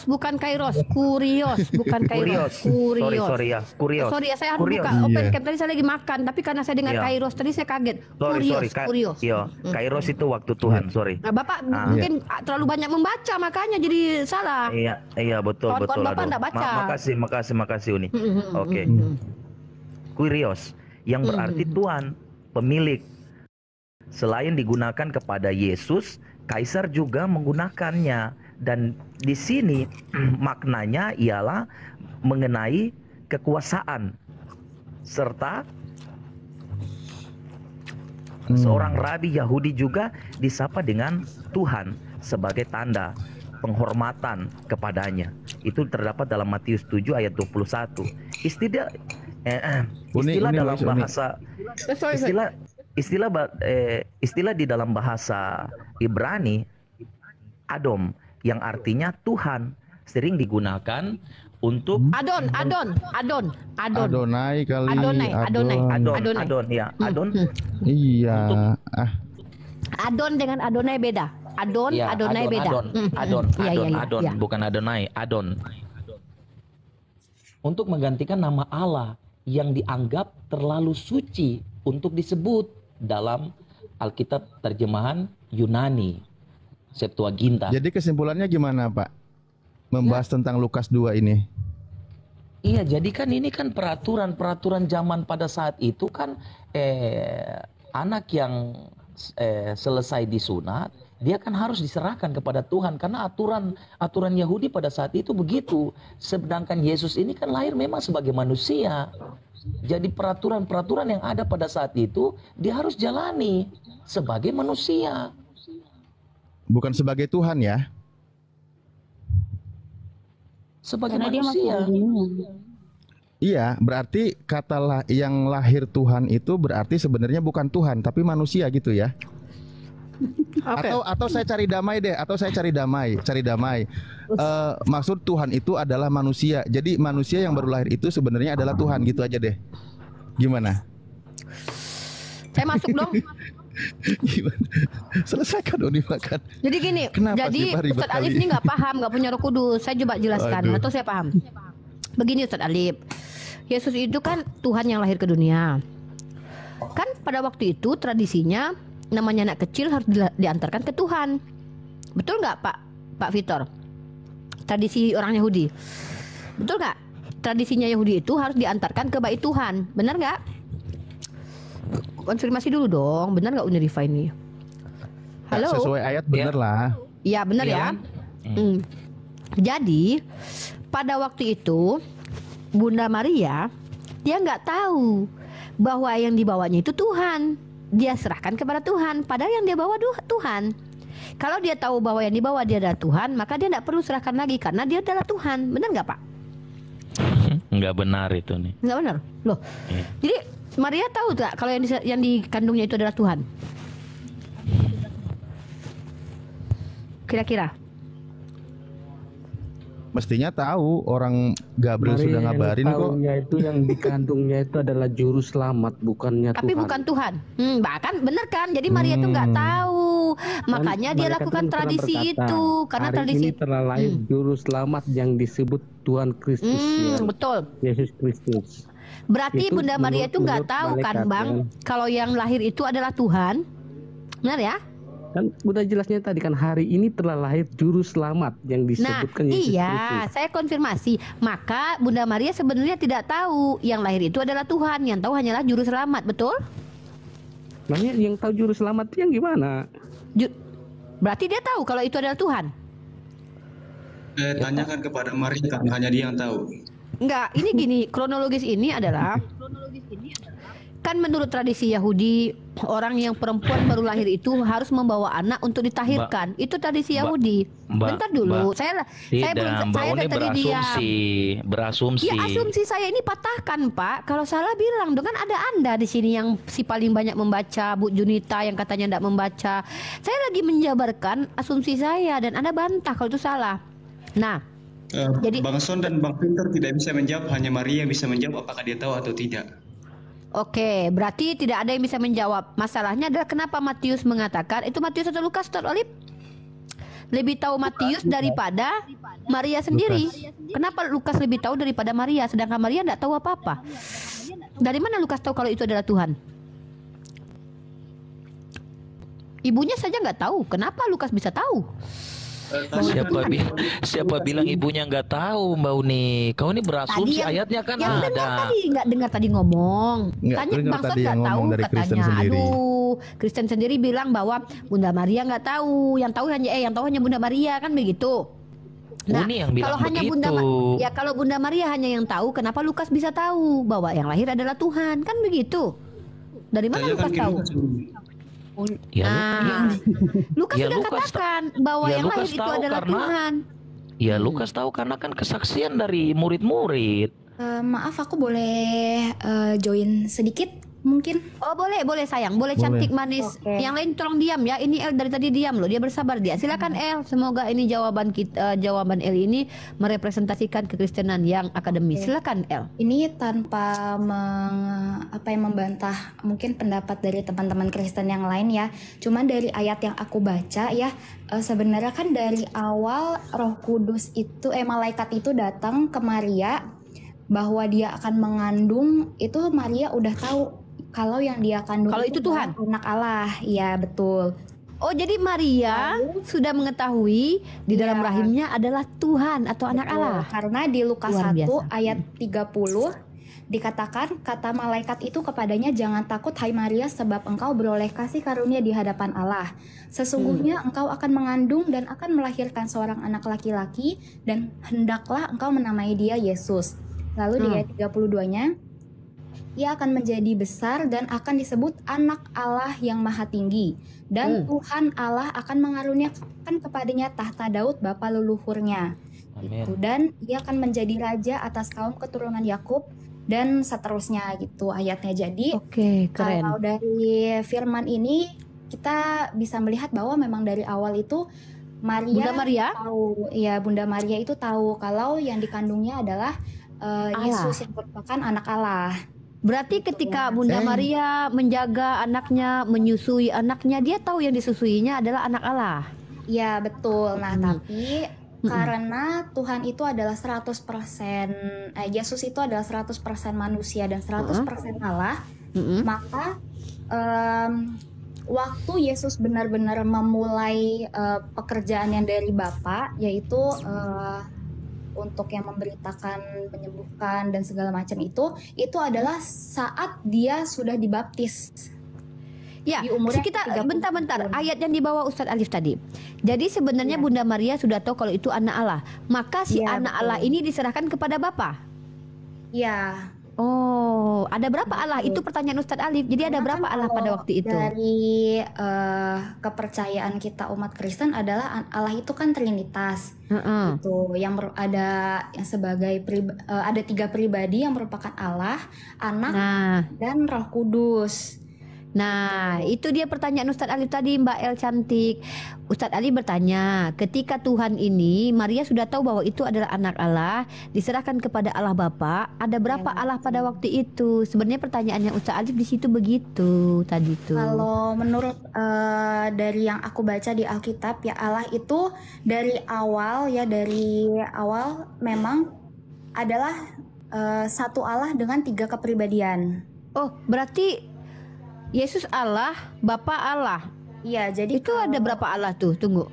bukan kairos. Kurios, bukan kairos. Kurios. Sorry ya, kurios. Sorry ya, saya harus Kurios. buka open cam. Tadi saya lagi makan, tapi karena saya dengar Iya. kairos tadi saya kaget. Sorry. Kurios. Iya, kairos itu waktu Tuhan, sorry. Nah, Bapak mungkin terlalu banyak membaca makanya jadi salah. Iya, betul. Kawan-kawan Bapak Aduh. enggak baca. Makasih Uni. Oke. Kurios yang berarti Tuhan, pemilik. Selain digunakan kepada Yesus, Kaisar juga menggunakannya, dan di sini maknanya ialah mengenai kekuasaan serta seorang rabi Yahudi juga disapa dengan Tuhan sebagai tanda penghormatan kepadanya. Itu terdapat dalam Matius 7 ayat 21. Istilah dalam bahasa istilah di dalam bahasa Ibrani Adom yang artinya Tuhan sering digunakan untuk Adonai kali. Adonai. Ya, Adon. Iya. Adon dengan Adonai beda. Ya, Adonai beda. Adon, Iya. bukan Adonai, Adon. Untuk menggantikan nama Allah yang dianggap terlalu suci untuk disebut dalam Alkitab terjemahan Yunani, Septuaginta. Jadi kesimpulannya gimana, Pak? Membahas tentang Lukas 2 ini. Iya, jadi kan ini kan peraturan zaman pada saat itu kan anak yang selesai disunat, dia kan harus diserahkan kepada Tuhan karena aturan Yahudi pada saat itu begitu. Sedangkan Yesus ini kan lahir memang sebagai manusia. Jadi peraturan-peraturan yang ada pada saat itu dia harus jalani sebagai manusia. Bukan sebagai Tuhan ya? Sebagai Karena dia masih manusia. di dunia. Iya, berarti kata yang lahir Tuhan itu berarti sebenarnya bukan Tuhan tapi manusia gitu ya? Atau saya cari damai deh, cari damai. Maksud Tuhan itu adalah manusia. Jadi manusia yang baru lahir itu sebenarnya adalah Tuhan gitu aja deh. Gimana? Saya masuk dong. Gimana? Selesaikan dong dimakan. Jadi gini, Kenapa sih, Pak, ribet Ustadz Alif kali? ini nggak paham, nggak punya Roh Kudus. Saya coba jelaskan, Aduh. atau saya paham. Begini Ustadz Alif, Yesus itu kan Tuhan yang lahir ke dunia. Kan pada waktu itu tradisinya namanya anak kecil harus diantarkan ke Tuhan. Betul nggak Pak Vitor? Tradisi orang Yahudi. Betul nggak? Tradisinya Yahudi itu harus diantarkan ke bait Tuhan. Benar nggak? Konfirmasi dulu dong, benar nggak Unirifa ini? Halo. Sesuai ayat bener lah. Ya benar ya. Jadi pada waktu itu Bunda Maria dia nggak tahu bahwa yang dibawanya itu Tuhan. Dia serahkan kepada Tuhan. Padahal yang dia bawa Tuhan. Kalau dia tahu bahwa yang dibawa dia adalah Tuhan, maka dia tidak perlu serahkan lagi karena dia adalah Tuhan. Benar nggak Pak? Nggak benar itu nih. Nggak benar. Loh. Jadi Maria tahu tak kalau yang dikandungnya itu adalah Tuhan? Kira-kira? Mestinya tahu, orang Gabriel sudah ngabarin kok. Itu yang dikandungnya itu adalah juru selamat, bukannya Tapi Tuhan. bukan Tuhan. Bahkan benar kan? Jadi Maria itu nggak tahu. Makanya dia Mereka lakukan kan pernah tradisi berkata, itu karena hari tradisi ini telah lahir juru selamat yang disebut Tuhan Kristus. Ya. betul. Yesus Kristus. Berarti Itu Bunda Maria itu nggak menurut tahu kan malaikat, Bang, kan? kalau yang lahir itu adalah Tuhan. Benar ya? Kan udah jelasnya tadi kan hari ini telah lahir juru selamat yang Nah, disebutkan Yesus iya, Kristus. saya konfirmasi. Maka Bunda Maria sebenarnya tidak tahu yang lahir itu adalah Tuhan, yang tahu hanyalah juru selamat, betul? Makanya yang tahu juru selamat itu yang gimana? Berarti dia tahu kalau itu adalah Tuhan. Tanyakan kepada Maria kan hanya dia yang tahu. Enggak, ini gini, kronologis ini adalah kan menurut tradisi Yahudi, orang yang perempuan baru lahir itu harus membawa anak untuk ditahirkan. Itu tradisi Yahudi. Bentar dulu, saya belum Mbak saya Uni tadi diam. berasumsi. Ya asumsi saya ini patahkan Pak. Kalau salah bilang dong, kan ada Anda di sini yang si paling banyak membaca, Bu Junita yang katanya tidak membaca. Saya lagi menjabarkan asumsi saya dan Anda bantah kalau itu salah. Nah, jadi Bang Son dan Bang Pinter tidak bisa menjawab, hanya Maria yang bisa menjawab apakah dia tahu atau tidak. oke, berarti tidak ada yang bisa menjawab. Masalahnya adalah kenapa Matius mengatakan itu Matius atau Lukas, Ustaz Olip? Lebih tahu Matius daripada Maria sendiri. Kenapa Lukas lebih tahu daripada Maria, sedangkan Maria tidak tahu apa-apa? Dari mana Lukas tahu kalau itu adalah Tuhan? Ibunya saja nggak tahu. Kenapa Lukas bisa tahu? Siapa bilang ibunya nggak tahu, Mbak Uni? Kau ini berasumsi, ayatnya kan yang dengar ada. tadi nggak dengar tadi ngomong. Nggak Tanya dengar bangsa tadi nggak yang tahu ngomong dari Kristen katanya. sendiri. Aduh, Kristen sendiri bilang bahwa Bunda Maria nggak tahu. Yang tahu hanya Bunda Maria, kan begitu. Nah, Uni yang bilang kalau hanya begitu. kalau Bunda Maria hanya yang tahu, kenapa Lukas bisa tahu bahwa yang lahir adalah Tuhan? Kan begitu. Dari mana Lukas tahu? Lukas Ya, sudah Lukas katakan bahwa ya, yang Lukas lahir itu tahu adalah karena- Tuhan. Ya Lukas tahu karena kan kesaksian dari murid-murid. Maaf, aku boleh join sedikit? mungkin? Oh boleh sayang, boleh Boleh. cantik manis. Oke. Yang lain tolong diam ya. Ini El dari tadi diam loh, dia bersabar dia. Silakan El. Semoga ini jawaban kita, jawaban El ini merepresentasikan kekristenan yang akademis. Silakan El. Ini tanpa membantah mungkin pendapat dari teman-teman Kristen yang lain ya. Cuman dari ayat yang aku baca ya, sebenarnya kan dari awal Roh Kudus itu malaikat itu datang ke Maria bahwa dia akan mengandung, itu Maria udah tahu kalau yang dia kandung Kalau itu Tuhan? anak Allah. Iya, betul. Oh jadi Maria sudah mengetahui di dalam Iya. rahimnya adalah Tuhan atau anak Betul. Allah. Karena di Lukas Luar 1 biasa. ayat 30 dikatakan, kata malaikat itu kepadanya, jangan takut hai Maria, sebab engkau beroleh kasih karunia di hadapan Allah. Sesungguhnya engkau akan mengandung dan akan melahirkan seorang anak laki-laki, dan hendaklah engkau menamai dia Yesus. Lalu di ayat 32-nya, ia akan menjadi besar dan akan disebut anak Allah yang maha tinggi. Dan Tuhan Allah akan mengaruniakan kepadanya tahta Daud bapa leluhurnya. Gitu. Dan ia akan menjadi raja atas kaum keturunan Yakub, dan seterusnya gitu ayatnya. Jadi Oke, keren. kalau dari firman ini kita bisa melihat bahwa memang dari awal itu Bunda Maria? tahu, ya Bunda Maria itu tahu kalau yang dikandungnya adalah Yesus yang merupakan anak Allah. Berarti ketika Bunda Saya- Maria menjaga anaknya, menyusui anaknya, dia tahu yang disusuinya adalah anak Allah. Ya betul. Nah tapi karena Tuhan itu adalah 100%, Yesus itu adalah 100% manusia dan 100% Allah, maka waktu Yesus benar-benar memulai pekerjaan yang dari Bapa, yaitu untuk yang memberitakan, menyembuhkan dan segala macam itu adalah saat dia sudah dibaptis. Ya, Di umurnya kita 30 bentar-bentar. tahun. Ayat yang dibawa Ustadz Alif tadi. Jadi sebenarnya Bunda Maria sudah tahu kalau itu anak Allah. Maka si Iya, anak betul. Allah ini diserahkan kepada Bapa. Ya. Oh, ada berapa Allah? Itu pertanyaan Ustadz Alif. Jadi ada Karena berapa kan Allah pada kalau waktu itu? Dari kepercayaan kita umat Kristen adalah Allah itu kan Trinitas. Gitu. Yang ada yang sebagai ada 3 pribadi yang merupakan Allah, Anak, dan Roh Kudus. Nah, itu dia pertanyaan Ustadz Ali tadi, Mbak El cantik. Ustadz Ali bertanya, ketika Tuhan ini, Maria sudah tahu bahwa itu adalah anak Allah, diserahkan kepada Allah Bapa. Ada berapa Allah pada waktu itu? Sebenarnya pertanyaannya Ustadz Ali di situ begitu tadi tuh. Kalau menurut dari yang aku baca di Alkitab ya, Allah itu dari awal memang adalah satu Allah dengan 3 kepribadian. Oh, berarti Yesus Allah, Bapa Allah. Iya, jadi itu ada berapa Allah tuh? Tunggu.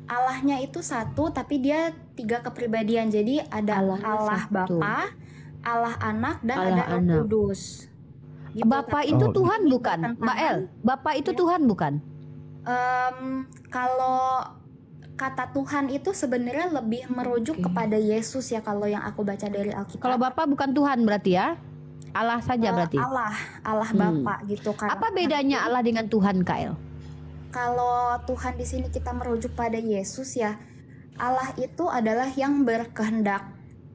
Allahnya itu satu, tapi dia 3 kepribadian. Jadi ada Allah satu. Bapa, Allah Anak, dan Allah ada Roh Anak. Kudus. Gitu, Bapa tapi- itu Tuhan bukan, Mbak El? Bapa itu Tuhan bukan? Kalau kata Tuhan itu sebenarnya lebih merujuk kepada Yesus ya, kalau yang aku baca dari Alkitab. Kalau Bapa bukan Tuhan berarti ya? Allah saja berarti? Allah Bapa gitu kan. Apa bedanya Allah dengan Tuhan, Kael? Kalau Tuhan di sini kita merujuk pada Yesus ya, Allah itu adalah yang berkehendak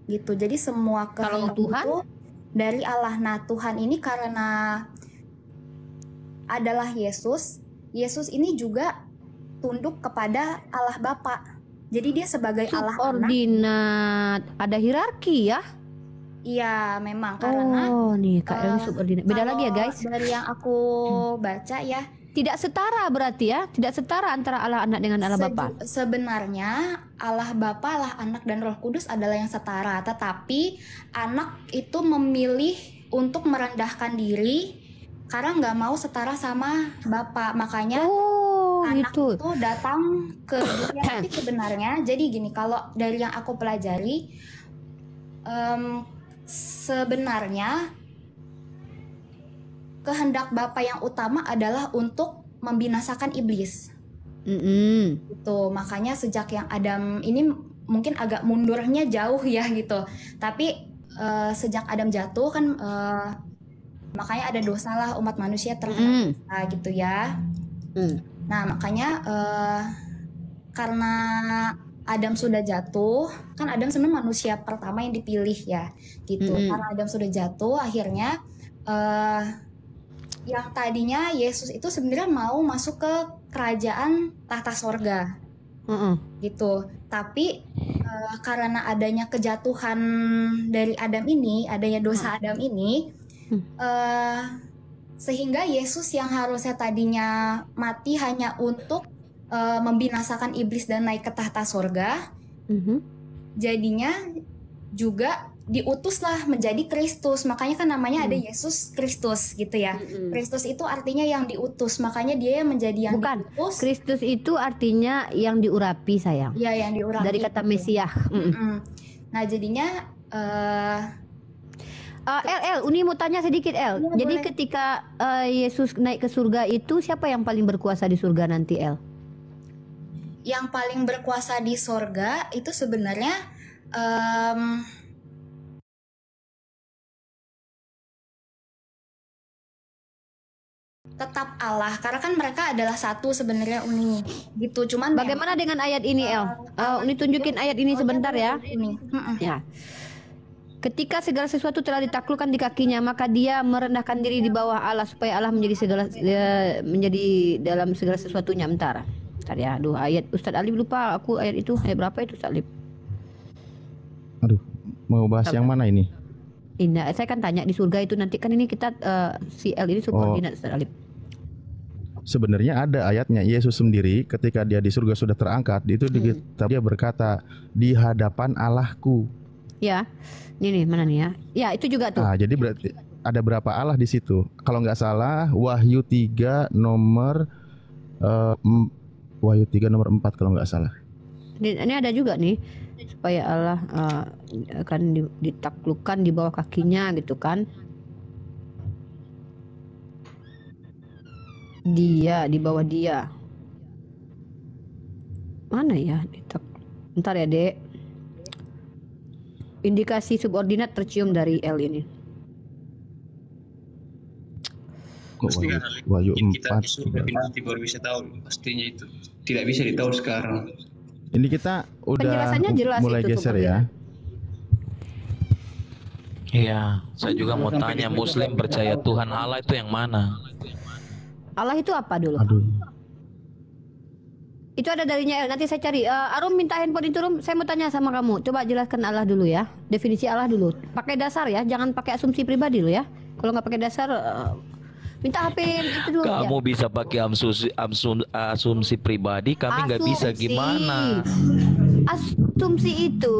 gitu. Jadi semua kehendak Tuhan? itu dari Allah. Nah, Tuhan ini karena adalah Yesus, Yesus ini juga tunduk kepada Allah Bapa. Jadi dia sebagai Allah Anak. Subordinat, ada hierarki ya? Iya, memang karena Oh, nih Kael subordinat. Beda lagi ya, kalau guys? dari yang aku baca ya, Tidak setara berarti ya? Tidak setara antara Allah Anak dengan Allah Bapa. Sebenarnya Allah Bapa, Allah Anak, dan Roh Kudus adalah yang setara. Tetapi Anak itu memilih untuk merendahkan diri karena nggak mau setara sama Bapa. Makanya Anak gitu. itu datang ke dunia ini sebenarnya. Jadi gini, kalau dari yang aku pelajari, sebenarnya kehendak Bapa yang utama adalah untuk membinasakan iblis. Gitu. Makanya sejak yang Adam ini mungkin agak mundurnya jauh ya gitu. Tapi sejak Adam jatuh kan makanya ada dosalah umat manusia terkena dosa gitu ya. Nah, makanya karena Adam sudah jatuh, kan Adam sebenarnya manusia pertama yang dipilih ya gitu. Karena Adam sudah jatuh, akhirnya yang tadinya Yesus itu sebenarnya mau masuk ke kerajaan tahta sorga. Gitu. Tapi karena adanya kejatuhan dari Adam ini, adanya dosa Adam ini, sehingga Yesus yang harusnya tadinya mati hanya untuk membinasakan iblis dan naik ke tahta sorga, jadinya juga diutuslah menjadi Kristus. Makanya kan namanya ada Yesus Kristus gitu ya. Kristus itu artinya yang diutus, makanya dia yang menjadi yang Bukan. diutus. Kristus itu artinya yang diurapi, sayang. Ya, yang diurapi. Dari kata Mesiah. Nah, jadinya Uni mau tanya sedikit, El. Ya, Jadi boleh. ketika Yesus naik ke surga itu, siapa yang paling berkuasa di surga nanti, El? yang paling berkuasa di sorga itu sebenarnya tetap Allah, karena kan mereka adalah satu sebenarnya, Uni gitu. Cuman Bagaimana dengan ayat ini, El? Uni tunjukin ayat ini sebentar ya. Ini. Ya. Ketika segala sesuatu telah ditaklukkan di kakinya, maka dia merendahkan diri di bawah Allah supaya Allah menjadi menjadi dalam segala sesuatunya. Bentar ya. Aduh, ayat Ustadz Alif lupa aku ayat itu. Ayat berapa itu, Ustadz Alif? Aduh, mau bahas yang mana ini? Ini saya kan tanya di surga itu nanti kan ini kita si L ini subordinat, Ustadz Alif. Sebenarnya ada ayatnya. Yesus sendiri ketika dia di surga sudah terangkat, itu dia berkata di hadapan Allahku. Ya, ini nih mana nih ya? Ya itu juga tuh. Ah, jadi berarti ada berapa Allah di situ? Kalau nggak salah Wahyu 3 nomor Wahyu 3 nomor 4 kalau nggak salah. Ini ada juga nih supaya Allah akan ditaklukkan di bawah kakinya gitu kan. Dia di bawah dia. Mana ya? Bentar ya, Dek. Indikasi subordinat tercium dari L ini. Wahyu Kita 4. tapi nanti baru bisa tahu pastinya itu. Tidak bisa ditahu sekarang. Ini kita udah Penjelasannya jelas mulai itu geser ya. Iya, saya juga mau tanya, Muslim percaya Tuhan Allah itu yang mana? Allah itu apa dulu? Aduh. Itu ada darinya, nanti saya cari. Arum minta handphone itu, Rum. Saya mau tanya sama kamu. Coba jelaskan Allah dulu ya. Definisi Allah dulu. Pakai dasar ya, jangan pakai asumsi pribadi lo ya. Kalau nggak pakai dasar, minta HP itu dulu. Kamu ya. bisa pakai asumsi pribadi, kami nggak bisa, Asumsi. gimana? Asumsi itu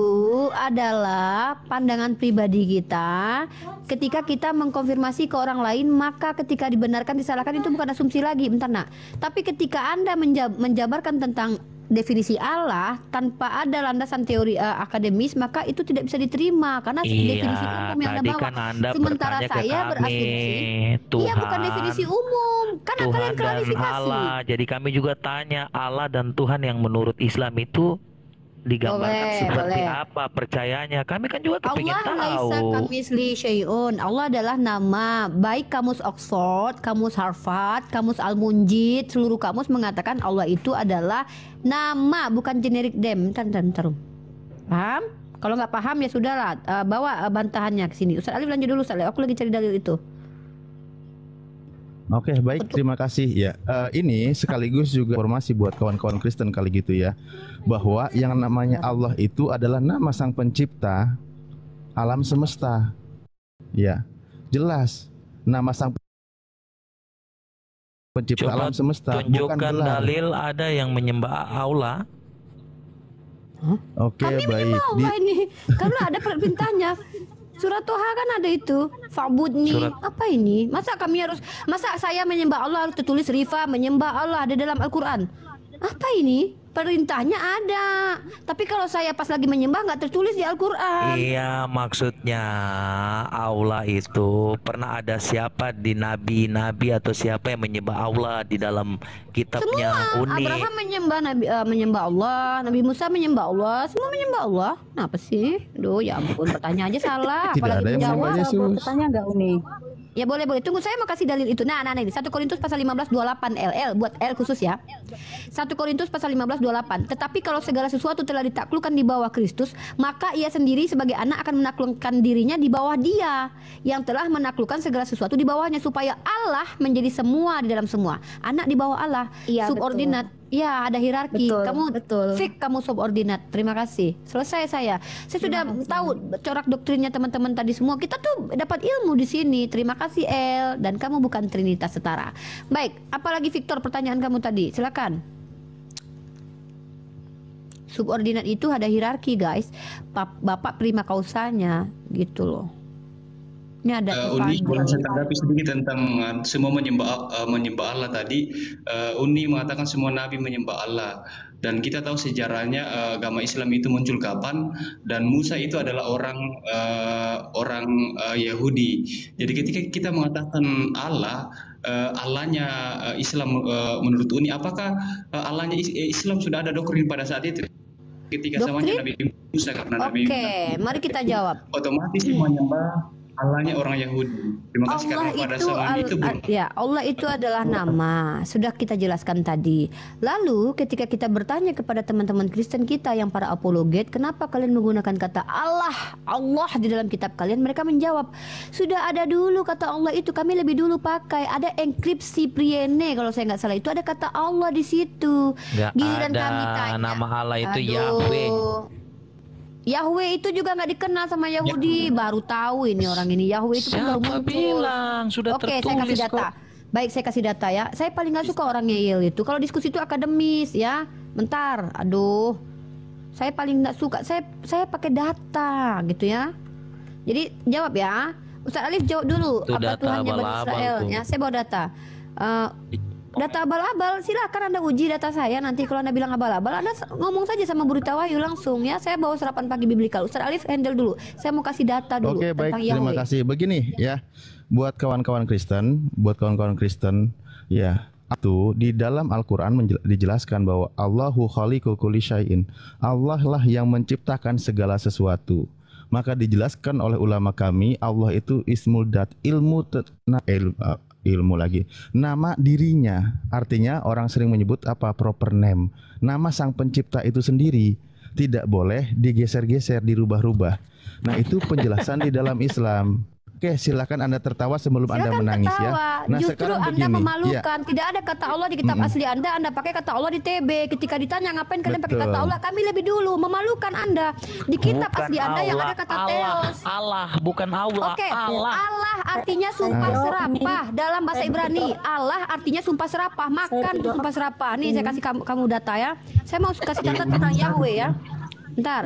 adalah pandangan pribadi kita. Ketika kita mengkonfirmasi ke orang lain, maka ketika dibenarkan disalahkan itu bukan asumsi lagi. Bentar nak. Tapi ketika Anda menjabarkan tentang definisi Allah tanpa ada landasan teori akademis, maka itu tidak bisa diterima karena definisi umum yang Anda tadi bawa. kan Anda Sementara bertanya ke saya kami, berasumsi, Tuhan, iya bukan definisi umum. Kan kalian Tuhan dan klarifikasi. Allah. Jadi kami juga tanya Allah dan Tuhan yang menurut Islam itu digambarkan seperti apa percayanya. Kami kan juga kepingin Allah tahu. laisa kamisli syai'un. Allah adalah nama. Baik kamus Oxford, kamus Harvard, kamus Al-Munjid, seluruh kamus mengatakan Allah itu adalah nama, bukan generik dem. Bentar. Paham? Kalau nggak paham ya sudahlah, bawa bantahannya ke sini. Ustaz Alif lanjut dulu, Ustaz Alif. Aku lagi cari dalil itu. Oke, baik, terima kasih ya. Ini sekaligus juga informasi buat kawan-kawan Kristen kali gitu ya, bahwa yang namanya Allah itu adalah nama Sang Pencipta alam semesta. Ya, jelas nama Sang Pencipta alam semesta, bukan Tunjukkan gelar. dalil ada yang menyembah Allah. Oke, Kami baik. menyembah Allah ini karena ada perintahnya. Surat Toha kan ada itu. Fa'budni. Apa ini? Masa saya menyembah Allah harus tertulis rifa menyembah Allah ada dalam Al-Qur'an? Apa ini? Perintahnya ada. Tapi kalau saya pas lagi menyembah nggak tertulis di Al-Qur'an. Iya, maksudnya Allah itu pernah ada siapa di nabi-nabi atau siapa yang menyembah Allah di dalam kitabnya Semua. unik. Abraham menyembah Allah, Nabi Musa menyembah Allah, semua menyembah Allah. Kenapa sih? Aduh, ya ampun, pertanyaan aja salah. Tidak Apalagi ada yang menjawab. menyembah Yesus. Bertanya nggak Uni? Ya boleh. Tunggu, saya mau kasih dalil itu. Nah ini 1 Korintus pasal 15:28 LL buat L khusus ya. 1 Korintus pasal 15:28. Tetapi kalau segala sesuatu telah ditaklukkan di bawah Kristus, maka ia sendiri sebagai anak akan menaklukkan dirinya di bawah Dia yang telah menaklukkan segala sesuatu di bawahnya, supaya Allah menjadi semua di dalam semua. Anak di bawah Allah, Iya, subordinat. Ya, ada hierarki. Kamu betul. fix, kamu subordinat. Terima kasih. Selesai saya. Saya sudah tahu corak doktrinnya teman-teman tadi semua. Kita tuh dapat ilmu di sini. Terima kasih El. Dan kamu bukan Trinitas setara. Baik, apalagi Victor pertanyaan kamu tadi? Silakan. Subordinat itu ada hierarki, guys. Bapak prima kausalnya gitu loh. Ini ada Uni, boleh saya tanggapi sedikit tentang semua menyembah Allah tadi. Uni mengatakan semua nabi menyembah Allah, dan kita tahu sejarahnya agama Islam itu muncul kapan, dan Musa itu adalah orang Yahudi. Jadi ketika kita mengatakan Allah, Allahnya Islam menurut Uni, apakah Allahnya Islam sudah ada doktrin pada saat itu? Ketika zamannya Nabi Musa, karena Nabi mari kita jawab. Otomatis menyembah Allahnya orang Yahudi. Terima kasih karena pada zaman itu ya, Allah itu adalah nama. Sudah kita jelaskan tadi. Lalu ketika kita bertanya kepada teman-teman Kristen kita yang para apologet, kenapa kalian menggunakan kata Allah di dalam kitab kalian? Mereka menjawab, sudah ada dulu kata Allah itu, kami lebih dulu pakai. Ada enkripsi Priene kalau saya nggak salah, itu ada kata Allah di situ. Giliran kami tanya, nama Allah itu Yahweh. Yahweh itu juga nggak dikenal sama Yahudi, baru tahu ini orang ini. Yahweh itu baru muncul. Bilang sudah Oke, tertulis. saya kasih data. Baik, saya kasih data ya. Saya paling nggak suka orang ngeyel itu. Kalau diskusi itu akademis ya. Bentar, aduh. Saya paling nggak suka. Saya pakai data gitu ya. Jadi jawab ya. Ustaz Alif jawab dulu. Itu apa Tuhannya Bani Israel? Ya, saya bawa data. Data abal-abal, silakan Anda uji data saya. Nanti kalau Anda bilang abal-abal, Anda ngomong saja sama Burita Wahyu langsung ya. Saya bawa sarapan pagi biblikal. Ustaz Alif handle dulu. Saya mau kasih data dulu. Oke, baik, tentang terima Yahweh. kasih. Begini ya, buat kawan-kawan Kristen, ya, itu di dalam Al-Quran dijelaskan bahwa Allahu khaliqu kulli syai'in. Allah lah yang menciptakan segala sesuatu. Maka dijelaskan oleh ulama kami, Allah itu ismul dat, ilmu lagi, nama dirinya. Artinya orang sering menyebut apa, proper name. Nama sang pencipta itu sendiri tidak boleh digeser-geser, dirubah-rubah. Nah, itu penjelasan di dalam Islam. Oke, silakan Anda tertawa sebelum Anda menangis ya. Nah, justru sekarang Anda begini, memalukan. Tidak ada kata Allah di kitab asli Anda pakai kata Allah di TB. Ketika ditanya ngapain kalian pakai kata Allah, kami lebih dulu. Memalukan Anda. Di kitab asli Anda yang ada kata Theos. Allah, bukan Allah. Oke, Allah artinya sumpah serapah dalam bahasa Ibrani. Allah artinya sumpah serapah, makan itu sumpah serapah. Nih saya kasih kamu data ya. Saya mau kasih data tentang Yahweh ya. Bentar.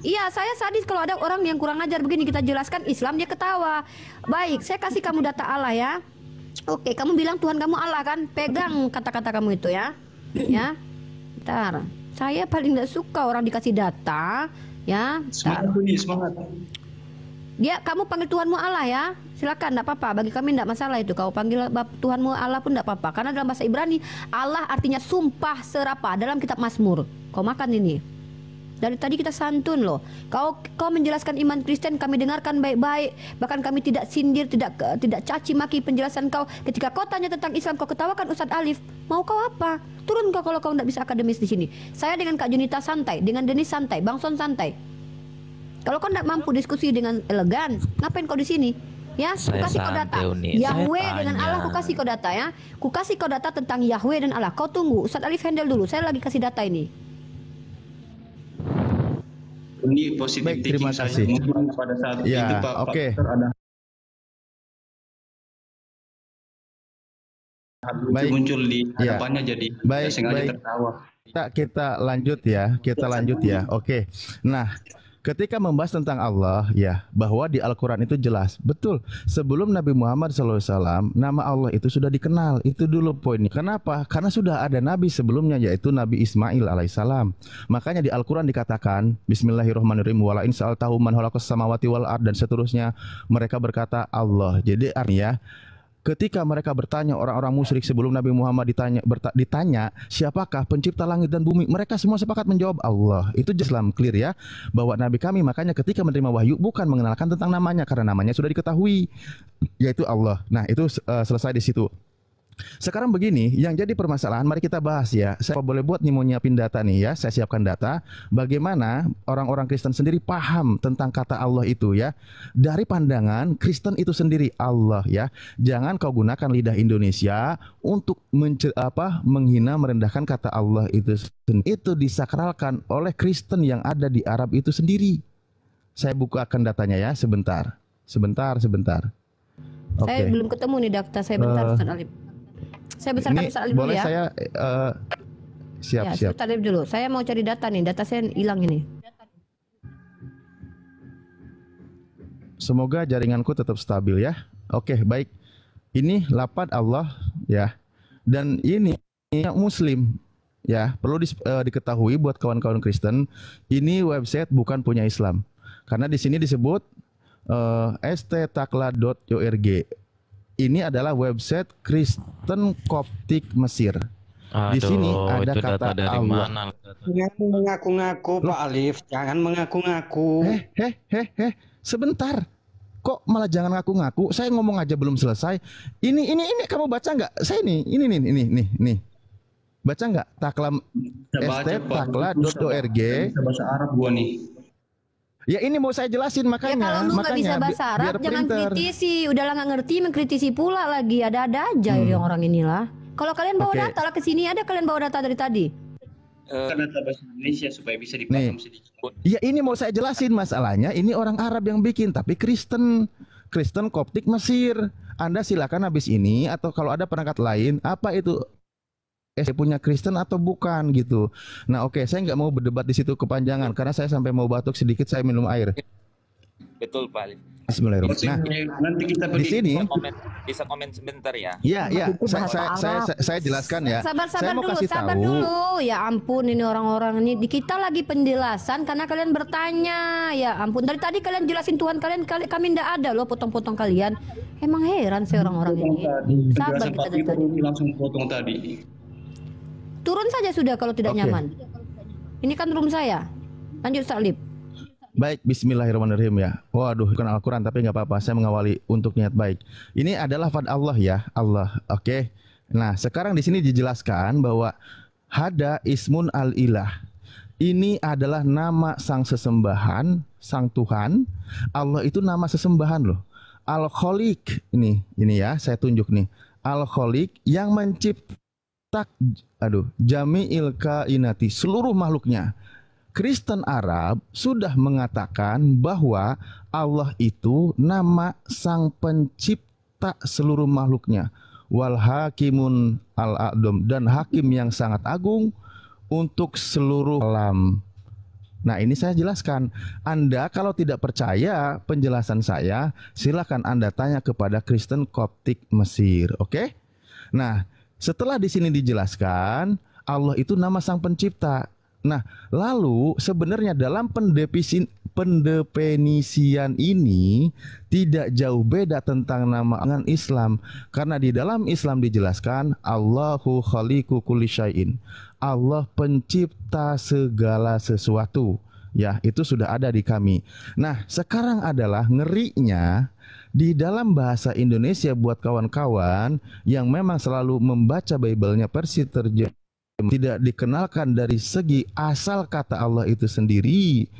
Iya, saya sadis kalau ada orang yang kurang ajar begini, kita jelaskan Islam dia ketawa. Baik, saya kasih kamu data Allah ya. Oke, kamu bilang Tuhan kamu Allah kan? Pegang kata-kata kamu itu ya. Ya. Bentar. Saya paling tidak suka orang dikasih data ya. Semangat. Kamu panggil Tuhanmu Allah ya. Silakan, enggak apa-apa. Bagi kami enggak masalah itu. Kau panggil Tuhanmu Allah pun enggak apa-apa. Karena dalam bahasa Ibrani Allah artinya sumpah serapah dalam kitab Mazmur. Kau makan ini. Dari tadi kita santun loh. Kau menjelaskan iman Kristen, kami dengarkan baik-baik. Bahkan kami tidak sindir, tidak caci maki penjelasan kau. Ketika kau tanya tentang Islam, kau ketawakan Ustadz Alif. Mau kau apa? Turun kau kalau kau tidak bisa akademis di sini. Saya dengan Kak Junita santai, dengan Denis santai, Bang Son santai. Kalau kau tidak mampu diskusi dengan elegan, ngapain kau di sini? Ya, ku kasih kau data. Yahweh dengan Allah, ku kasih kau data ya. Ku kasih kau data tentang Yahweh dan Allah. Kau tunggu, Ustadz Alif handle dulu. Saya lagi kasih data ini. Ini positif thinking saja mungkin pada saat ya, itu Pak oke. Ada baik, muncul di hadapannya jadi sengaja tertawa. Kita lanjut ya. Oke. Nah, ketika membahas tentang Allah ya, bahwa di Al-Quran itu jelas, betul, sebelum Nabi Muhammad SAW nama Allah itu sudah dikenal. Itu dulu poinnya. Kenapa? Karena sudah ada Nabi sebelumnya, yaitu Nabi Ismail alaihissalam. Makanya di Al-Quran dikatakan Bismillahirrahmanirrahim, wala in sa'altahu man khalaqas samawati wal ard, dan seterusnya. Mereka berkata Allah. Jadi artinya Ketika mereka bertanya, orang-orang musyrik sebelum Nabi Muhammad ditanya siapakah pencipta langit dan bumi, mereka semua sepakat menjawab Allah. Itu Islam clear ya, bahwa Nabi kami makanya ketika menerima wahyu bukan mengenalkan tentang namanya, karena namanya sudah diketahui, yaitu Allah. Nah itu selesai di situ. Sekarang begini, yang jadi permasalahan, mari kita bahas ya. Saya boleh buat nih, mau nyiapin data nih ya. Saya siapkan data. Bagaimana orang-orang Kristen sendiri paham tentang kata Allah itu ya. Dari pandangan Kristen itu sendiri, Allah ya. Jangan kau gunakan lidah Indonesia untuk menghina, merendahkan kata Allah itu. Itu disakralkan oleh Kristen yang ada di Arab itu sendiri. Saya bukakan datanya ya, sebentar. Sebentar. Saya belum ketemu nih data saya, bentar Ustaz Alif. Saya besarkan Ustaz Alif dulu boleh ya. Saya siap. Ustaz Alif dulu. Saya mau cari data nih. Data saya hilang ini. Semoga jaringanku tetap stabil ya. Oke, baik. Ini lafaz Allah ya. Dan ini Muslim ya. Perlu diketahui buat kawan-kawan Kristen, ini website bukan punya Islam. Karena di sini disebut sttakla.org. Ini adalah website Kristen Koptik Mesir. Di sini ada kata Allah. Jangan mengaku-ngaku Pak Alif, jangan mengaku-ngaku. Sebentar. Kok malah jangan ngaku-ngaku? Saya ngomong aja belum selesai. Ini kamu baca nggak? Saya ini. Baca nggak? sttakla.org. Bahasa Arab gua nih. Ya ini mau saya jelasin makanya. Ya kalau lu nggak bisa bahasa Arab jangan kritisi. Udahlah nggak ngerti mengkritisi pula lagi. Ada-ada aja orang inilah. Kalau kalian bawa data lah ke sini, ada kalian bawa data dari tadi. Data bahasa Indonesia supaya bisa dipaham sedikit. Ya ini mau saya jelasin masalahnya. Ini orang Arab yang bikin, tapi Kristen Koptik Mesir. Anda silakan habis ini atau kalau ada perangkat lain, apa itu punya Kristen atau bukan gitu. Nah oke, saya nggak mau berdebat di situ kepanjangan karena saya sampai mau batuk sedikit, saya minum air. Betul Pak Alif. Bismillahirrahmanirrahim. Nah, nanti kita di sini bisa komen sebentar ya. Iya. Saya jelaskan ya. Sabar dulu. Ya ampun, ini orang-orang ini kita lagi penjelasan karena kalian bertanya. Ya ampun, dari tadi kalian jelasin Tuhan kalian, kami ndak ada loh potong-potong kalian. Emang heran sih orang-orang ini. Sabar kita dari tadi. Langsung potong tadi. Turun saja sudah kalau tidak nyaman. Ini kan room saya. Lanjut Salib. Baik, bismillahirrahmanirrahim ya. Waduh, bukan Al-Quran tapi nggak apa-apa. Saya mengawali untuk niat baik. Ini adalah lafaz Allah ya, Allah. Oke. Nah, sekarang di sini dijelaskan bahwa hada ismun al-ilah. Ini adalah nama sang sesembahan, sang Tuhan. Allah itu nama sesembahan loh. Al-Khaliq. Ini ya, saya tunjuk nih. Al-Khaliq yang mencipta jami'il kainati, seluruh makhluknya. Kristen Arab sudah mengatakan bahwa Allah itu nama sang pencipta seluruh makhluknya. Wal hakimun al-a'dam, dan hakim yang sangat agung untuk seluruh alam. Nah ini saya jelaskan. Anda kalau tidak percaya penjelasan saya, silakan Anda tanya kepada Kristen Koptik Mesir. Oke? Nah, setelah di sini dijelaskan Allah itu nama sang pencipta. Nah, lalu sebenarnya dalam pendefinisian ini tidak jauh beda tentang nama dengan Islam, karena di dalam Islam dijelaskan Allahu khaliqu kulli syai'in. Allah pencipta segala sesuatu. Ya, itu sudah ada di kami. Nah, sekarang adalah ngerinya di dalam bahasa Indonesia buat kawan-kawan yang memang selalu membaca Bible-nya versi terjemah, tidak dikenalkan dari segi asal kata Allah itu sendiri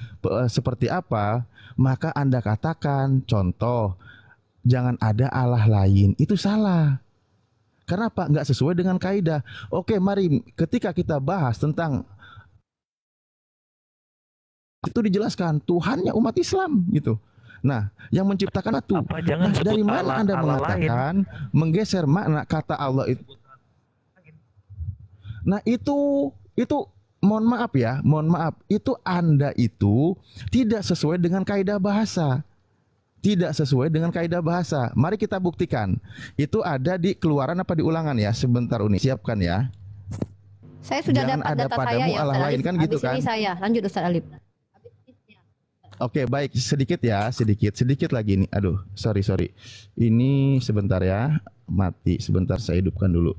seperti apa, maka Anda katakan contoh, jangan ada Allah lain, itu salah. Kenapa? Nggak sesuai dengan kaidah. Oke, mari ketika kita bahas tentang itu dijelaskan Tuhannya umat Islam gitu. Nah, yang menciptakan itu. Nah, dari mana Anda mengatakan menggeser makna kata Allah itu? Nah, itu mohon maaf ya, itu Anda itu tidak sesuai dengan kaidah bahasa. Tidak sesuai dengan kaidah bahasa. Mari kita buktikan. Itu ada di Keluaran apa di Ulangan ya? Sebentar Uni, siapkan ya. Saya sudah dapat data saya ya, Allah lain kan gitu kan? Ini saya. Lanjut Ustaz Alif. Oke, baik, sedikit lagi nih. Aduh, sorry. Ini sebentar ya. mati. Sebentar saya hidupkan dulu.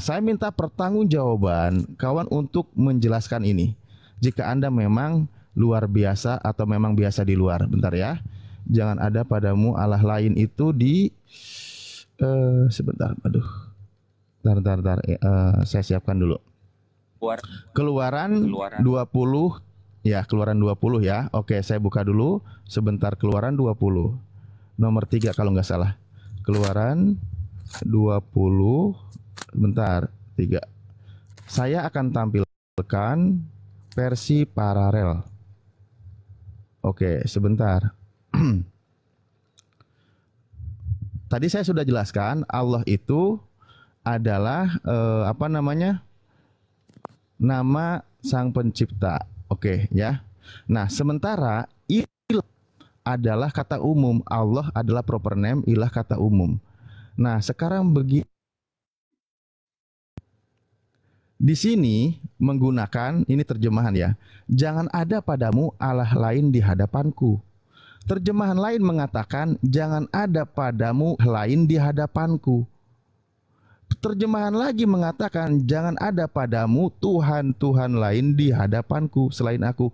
Saya minta pertanggungjawaban kawan untuk menjelaskan ini. Jika Anda memang luar biasa atau memang biasa di luar. Bentar ya. Jangan ada padamu Allah lain itu di sebentar. Aduh. Bentar. Saya siapkan dulu. Keluaran 20 ya, Keluaran 20 ya. Oke, saya buka dulu sebentar. Keluaran 20 nomor 3 kalau nggak salah. Keluaran 20 bentar 3. Saya akan tampilkan versi paralel. Oke, sebentar. Tadi saya sudah jelaskan Allah itu adalah nama Sang Pencipta. Oke ya. Nah, sementara ilah adalah kata umum. Allah adalah proper name, ilah kata umum. Nah, sekarang begini. Di sini menggunakan ini terjemahan ya. Jangan ada padamu Allah lain di hadapanku. Terjemahan lain mengatakan jangan ada padamu lain di hadapanku. Terjemahan lagi mengatakan jangan ada padamu Tuhan-Tuhan lain di hadapanku selain aku.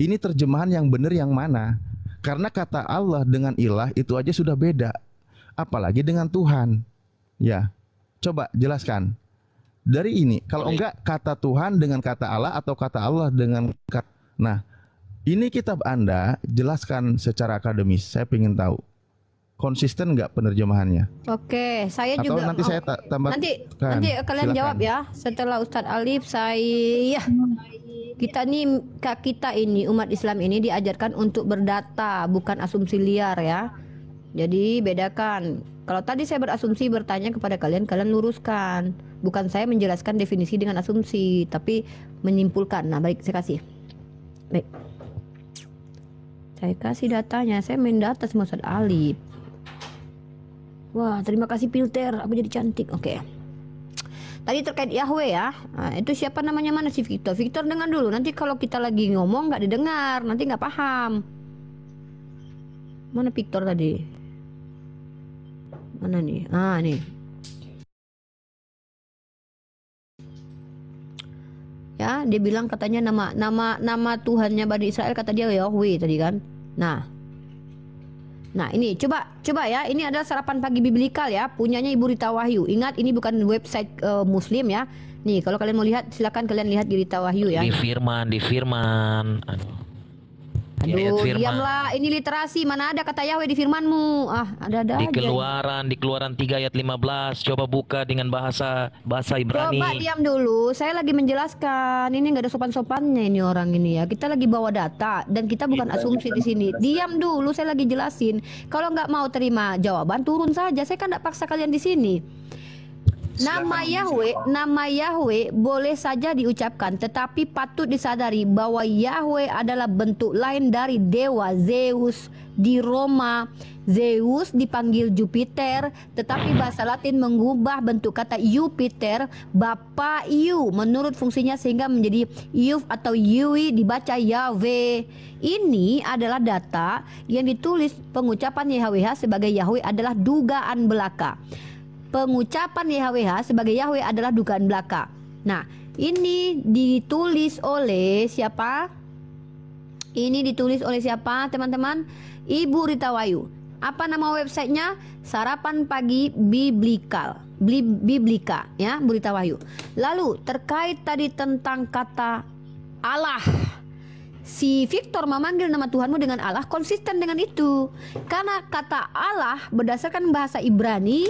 Ini terjemahan yang benar yang mana? Karena kata Allah dengan ilah itu aja sudah beda. Apalagi dengan Tuhan. Ya, coba jelaskan. Dari ini, kalau enggak kata Tuhan dengan kata Allah atau kata Allah dengan kata... Nah, ini kitab Anda jelaskan secara akademis. Saya ingin tahu. Konsisten nggak penerjemahannya? Oke, saya atau juga nanti saya tambah. Nanti kalian silakan jawab ya. Setelah Ustadz Alif, kita ini umat Islam ini diajarkan untuk berdata, bukan asumsi liar ya. Jadi bedakan. Kalau tadi saya berasumsi bertanya kepada kalian, kalian luruskan. Bukan saya menjelaskan definisi dengan asumsi, tapi menyimpulkan. Nah, baik, saya kasih. Baik. Saya kasih datanya. Saya main data sama Ustadz Alif. Wah, terima kasih filter, aku jadi cantik. Oke. Tadi terkait Yahweh ya. Nah, itu siapa namanya, mana si Victor? Victor dengar dulu. Nanti kalau kita lagi ngomong nggak didengar, nanti nggak paham. Mana Victor tadi? Mana nih? Ah, nih. Ya, dia bilang katanya nama Tuhannya Bani Israel, kata dia Yahweh tadi kan. Nah ini coba ya, ini adalah sarapan pagi biblikal ya, punyanya Ibu Rita Wahyu. Ingat ini bukan website Muslim ya. Nih kalau kalian mau lihat silakan kalian lihat di Rita Wahyu ya. Di firman. Aduh, diamlah, ini literasi. Mana ada kata Yahweh di firmanmu? Ada di aja. Keluaran 3 ayat 15. Coba buka dengan bahasa Ibrani. Coba diam dulu, saya lagi menjelaskan. Ini nggak ada sopan-sopannya ini orang ini ya. Kita lagi bawa data dan kita bukan asumsi di sini. Diam dulu, saya lagi jelasin. Kalau nggak mau terima jawaban, turun saja. Saya kan nggak paksa kalian di sini. Nama Yahweh boleh saja diucapkan, tetapi patut disadari bahwa Yahweh adalah bentuk lain dari dewa Zeus di Roma. Zeus dipanggil Jupiter, tetapi bahasa Latin mengubah bentuk kata Jupiter, Bapa Iu menurut fungsinya sehingga menjadi Iuf atau Yui, dibaca Yahweh. Ini adalah data yang ditulis. Pengucapan YHWH sebagai Yahweh adalah dugaan belaka. Pengucapan YHWH sebagai Yahweh adalah dugaan belaka. Nah, ini ditulis oleh siapa? Ini ditulis oleh siapa, teman-teman? Ibu Rita Wahyu. Apa nama websitenya? Sarapan Pagi Biblikal. Biblika ya, Bu Rita Wahyu. Lalu terkait tadi tentang kata Allah. Si Victor memanggil nama Tuhanmu dengan Allah, konsisten dengan itu. Karena kata Allah berdasarkan bahasa Ibrani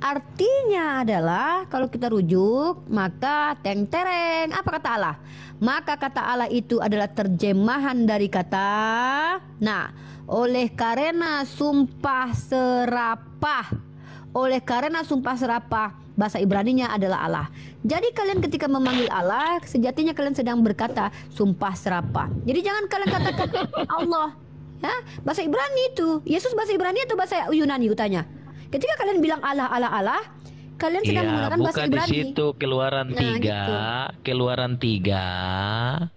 artinya adalah, kalau kita rujuk, maka teng-tereng. Apa kata Allah? Maka kata Allah itu adalah terjemahan dari kata, nah, oleh karena sumpah serapah. Oleh karena sumpah serapah, bahasa Ibraninya adalah Allah. Jadi kalian ketika memanggil Allah, sejatinya kalian sedang berkata sumpah serapah. Jadi jangan kalian katakan Allah. Ya, bahasa Ibrani itu. Yesus bahasa Ibrani atau bahasa Yunani utanya? Ketika kalian bilang Allah, kalian sedang menggunakan bahasa Ibrani. Buka di situ Keluaran 3, gitu. Keluaran 3.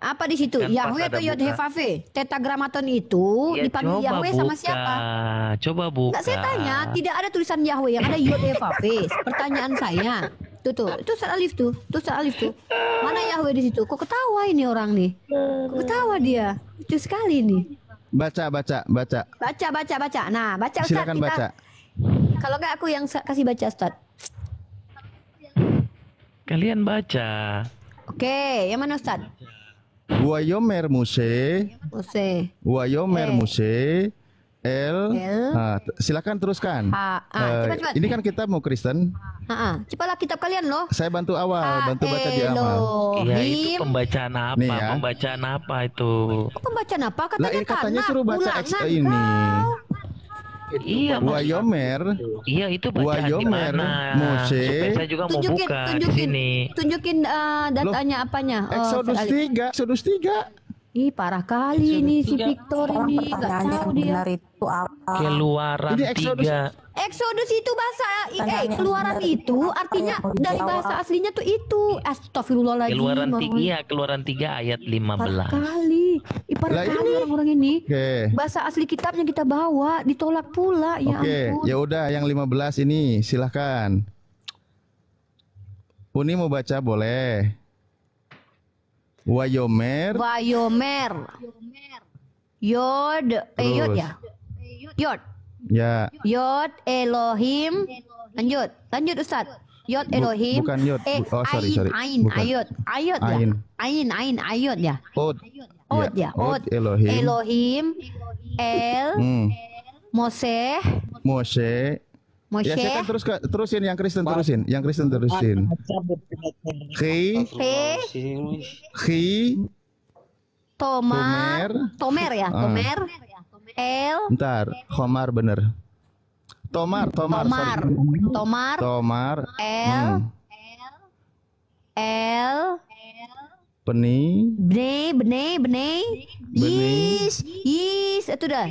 Apa di situ? Kan pas Yahweh ada atau Yod buka. Hevave? Tetragrammaton itu Ya dipanggil coba Yahweh sama buka. siapa? Coba buka. Enggak, saya tanya, tidak ada tulisan Yahweh, yang ada Yod Hevave. Pertanyaan saya. Tuh, itu Ustaz Alif tuh. Tuh Ustaz Alif tuh. Mana Yahweh di situ? Kok ketawa ini orang nih? Kok ketawa dia? Lucu sekali nih. Baca. Baca. Nah, baca Ustaz. Silakan baca. Kalau enggak aku yang kasih baca Ustaz. Kalian baca. Oke, yang mana Ustaz? Wayomer Muse, Wayomer Muse, silakan teruskan. Cepat. Ini kan kita mau Kristen. Cepatlah kitab kalian loh. Saya bantu awal, bantu baca di awal. Iya, itu pembacaan apa? Nih ya. Pembacaan apa itu? Pembacaan apa? Lah ini katanya suruh baca ini. Iya, Wayomer. Iya, itu bacaan di Wayomer mana? Mose. Supaya saya juga mau buka di sini. Tunjukin datanya apanya. Exodus 3. Ih, parah kali ini si Victor ini, nggak tahu dia. Itu apa? Keluaran Ini Exodus. 3. Exodus itu bahasa keluaran itu artinya dari bahasa aslinya tuh itu. Astagfirullahaladzim. Keluaran 3 ayat 15. Parah kali. Parah kali orang-orang ini. Oke. Bahasa asli kitabnya kita bawa, ditolak pula. Ya Oke, ampun. ya udah yang 15 ini silahkan. Uni mau baca boleh. Wayomer. Yod ya. Yod. Ya. Yod Elohim. Lanjut Ustaz. Yod Elohim. Bukan Yod. Sorry. Ain. Bukan. Ayot ya. Ain ayot ya. Od ya. Od Elohim. El. Mose. Ya, saya kan terusin yang Kristen terusin. Tomer ya. El. Bentar, Homar bener. Tomar. El. Peni. Bene. Yis, itu dah.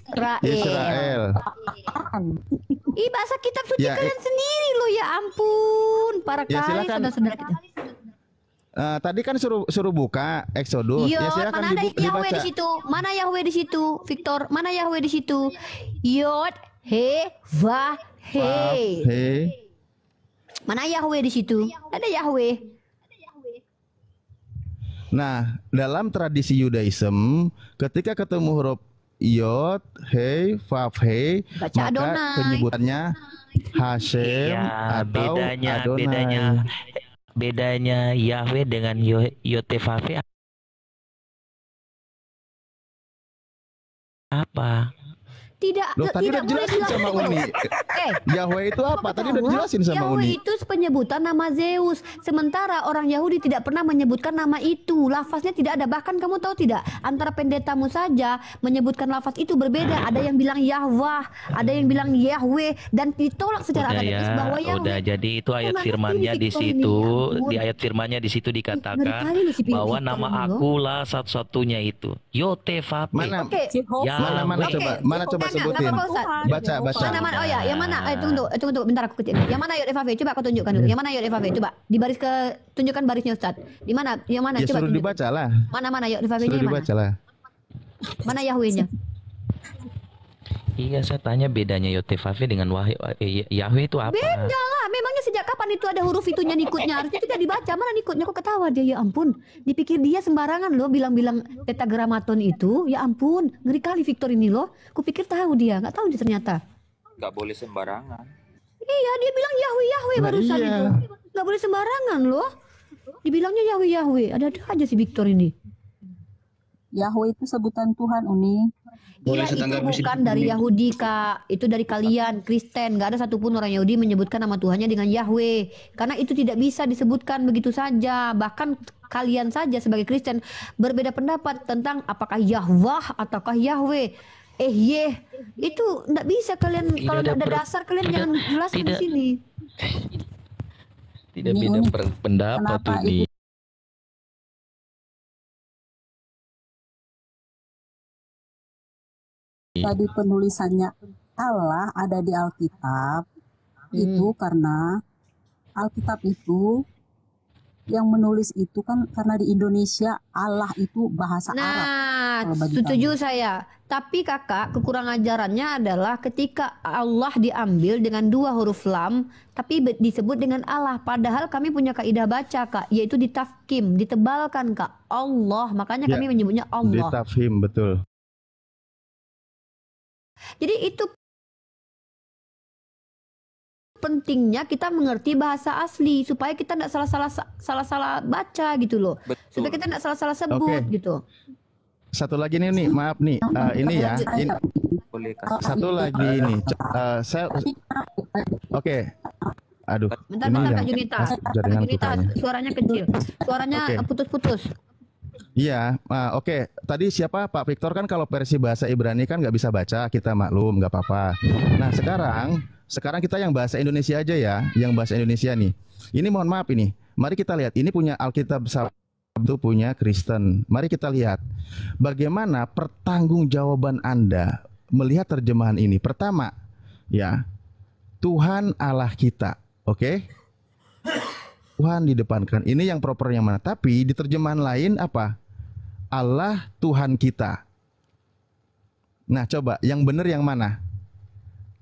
Israel. Ih, bahasa kitab suci kalian sendiri loh, ya ampun. Parah kali saudara-saudara kita. Tadi kan suruh buka Exodus. Yo, Ya silakan mana ada Yahweh dibaca. di situ? Mana Yahweh di situ? Victor, mana Yahweh di situ? Yod, he, va, he. Mana Yahweh di situ? Ada Yahweh. Nah, dalam tradisi Yudaism, ketika ketemu huruf Yod, He, Vav, He, Baca maka Adonai. penyebutannya Hashem atau Adonai. Bedanya Yahweh dengan Yotevave apa? Loh, tadi udah dijelasin sama Uni. Yahweh itu apa? Tadi udah dijelasin sama Yahweh Uni. itu penyebutan nama Zeus. Sementara orang Yahudi tidak pernah menyebutkan nama itu. Lafaznya tidak ada. Bahkan kamu tahu tidak? Antara pendetamu saja menyebutkan lafaz itu berbeda. Ada yang bilang Yahweh, ada yang bilang Yahweh, dan ditolak secara akademis bahwa Yahweh. Udah, jadi itu ayat firmannya di situ. Di ayat firmannya di situ dikatakan bahwa nama akulah satu-satunya itu. Yotevave. Mana coba sebutin. Baca. Mana? Oh ya, yang mana? Tunggu, bentar aku kecil. Yang mana Yod Evave? Coba aku tunjukkan dulu. Yang mana Yod Evave? Coba di baris tunjukkan barisnya Ustaz. Di mana? Yang mana? Ya Coba suruh dibaca lah. Mana Yod Evave-nya Suruh yang mana? dibaca lah. Mana Yahweh-nya? Iya, saya tanya bedanya Yotevave dengan Yahweh itu apa? Beda lah. Memangnya sejak kapan itu ada huruf itunya nikutnya? Harusnya tidak dibaca. Mana nikutnya? Kok ketawa dia? Ya ampun. Dipikir dia sembarangan loh bilang-bilang tetragrammaton itu. Ya ampun. Ngeri kali Victor ini loh. Kupikir tahu dia. Nggak tahu dia ternyata. Nggak boleh sembarangan. Iya, dia bilang Yahweh barusan itu. Nggak boleh sembarangan loh. Dibilangnya Yahweh. Ada aja si Victor ini. Yahweh itu sebutan Tuhan, Uni. Iya, itu bukan dari Yahudi, Kak. Itu dari kalian, Kristen. Gak ada satupun orang Yahudi menyebutkan nama Tuhannya dengan Yahweh. Karena itu tidak bisa disebutkan begitu saja. Bahkan kalian saja sebagai Kristen berbeda pendapat tentang apakah Yahweh ataukah Yahweh. Itu nggak bisa kalian. Kalau nggak ada dasar kalian jangan jelaskan di sini. Tidak beda pendapat tuh nih. Tadi penulisannya Allah ada di Alkitab itu karena Alkitab itu yang menulis itu kan karena di Indonesia Allah itu bahasa Arab. Nah, Kalau bagi setuju kami. saya. Tapi kakak, kekurangan ajarannya adalah ketika Allah diambil dengan 2 huruf lam, tapi disebut dengan Allah. Padahal kami punya kaidah baca kak, yaitu ditafkim, ditebalkan kak. Allah, makanya Ya, kami menyebutnya Allah. ditafhim betul. Jadi itu pentingnya kita mengerti bahasa asli supaya kita tidak salah-salah baca gitu loh. Supaya Betul. kita tidak salah-salah sebut Oke. gitu. Satu lagi nih, maaf nih, ini ya, Boleh kasih. satu lagi nih, saya, oke, aduh, Bentar, ini bentar yang Kak Junita. Kak jaringan Junita, putarnya. suaranya kecil. Suaranya Oke. putus-putus. Iya, oke. Tadi siapa Pak Victor kan kalau versi bahasa Ibrani kan nggak bisa baca, kita maklum, nggak apa-apa. Nah sekarang kita yang bahasa Indonesia aja ya, yang bahasa Indonesia nih. Ini mohon maaf ini, mari kita lihat. Ini punya Alkitab Sabtu, punya Kristen. Mari kita lihat bagaimana pertanggungjawaban Anda melihat terjemahan ini. Pertama, ya Tuhan Allah kita, oke? Tuhan didepankan. Ini yang proper yang mana? Tapi di terjemahan lain apa? Allah Tuhan kita. Nah, coba yang benar yang mana?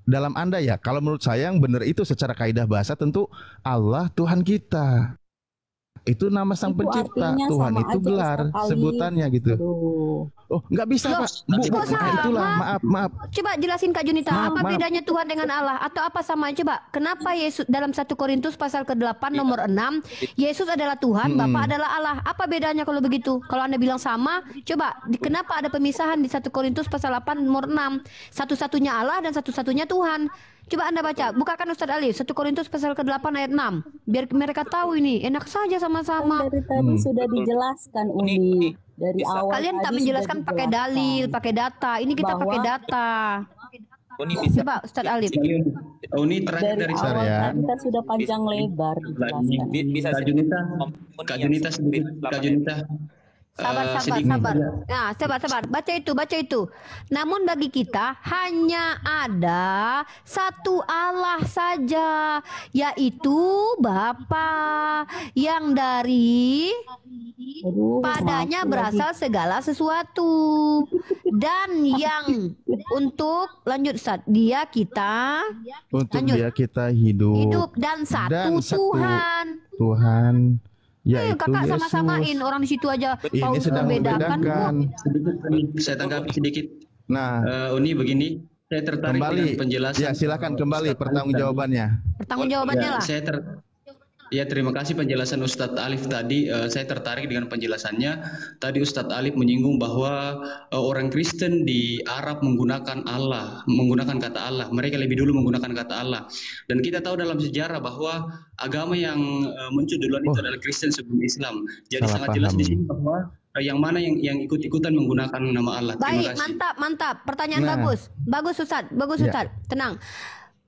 Dalam Anda ya, kalau menurut saya yang benar itu secara kaidah bahasa tentu Allah Tuhan kita. Itu nama Sang Itu Pencipta. artinya Tuhan sama itu aja, gelar Ustaz Alif. sebutannya gitu. Aduh. Oh, nggak bisa Loh, Pak. Bu, kok nah itulah, sama? maaf. Coba jelasin Kak Junita, Maaf, apa maaf. bedanya Tuhan dengan Allah? Atau apa sama? Coba, kenapa Yesus dalam 1 Korintus pasal ke-8 nomor 6, Yesus adalah Tuhan, Bapa adalah Allah. Apa bedanya kalau begitu? Kalau Anda bilang sama, coba, kenapa ada pemisahan di 1 Korintus pasal 8 nomor 6? Satu-satunya Allah dan satu-satunya Tuhan. Coba Anda baca, bukakan Ustadz Ali, 1 Korintus pasal ke-8 ayat 6. Biar mereka tahu ini, enak saja sama-sama. Dari tadi sudah dijelaskan Uni. Dari Bisa. awal Kalian tak tadi menjelaskan sudah pakai dijelaskan. dalil, pakai data. Ini kita Bahwa- pakai data. Uni bisa. Coba Ustadz Alif. Uni terakhir Dari dari Bentar awal ya. tadi kan sudah panjang lebar dijelaskan. Bisa Kak sedikit. Junita, Uni Kak yang Junita sedikit, Kak Junita. Sabar. Nah, sabar. Baca itu. Namun bagi kita hanya ada satu Allah saja, yaitu Bapa yang dari padanya berasal segala sesuatu dan yang untuk lanjut Ustaz, dia kita Untuk lanjut. dia kita hidup dan satu Tuhan. Tuhan, yaitu Kakak Yesus. sama-samain orang di situ aja. Ini Paulus sedang membedakan. membedakan. Sedikit, Uni, saya tanggapi sedikit. Nah, Uni begini, saya tertarik kembali. dengan penjelasan. Ya, silakan kembali Ustadz pertanggungjawabannya. Pertanggungjawabannya lah. Ya, terima kasih penjelasan Ustadz Alif tadi. Saya tertarik dengan penjelasannya. Tadi Ustadz Alif menyinggung bahwa orang Kristen di Arab menggunakan Allah, menggunakan kata Allah. Mereka lebih dulu menggunakan kata Allah. Dan kita tahu dalam sejarah bahwa agama yang muncul duluan itu adalah Kristen sebelum Islam. Jadi Salah sangat jelas paham. di sini bahwa yang mana yang ikut-ikutan menggunakan nama Allah. Baik, Terima kasih. mantap. Pertanyaan Nah. bagus Ustaz. Bagus Ya. Ustaz. Tenang.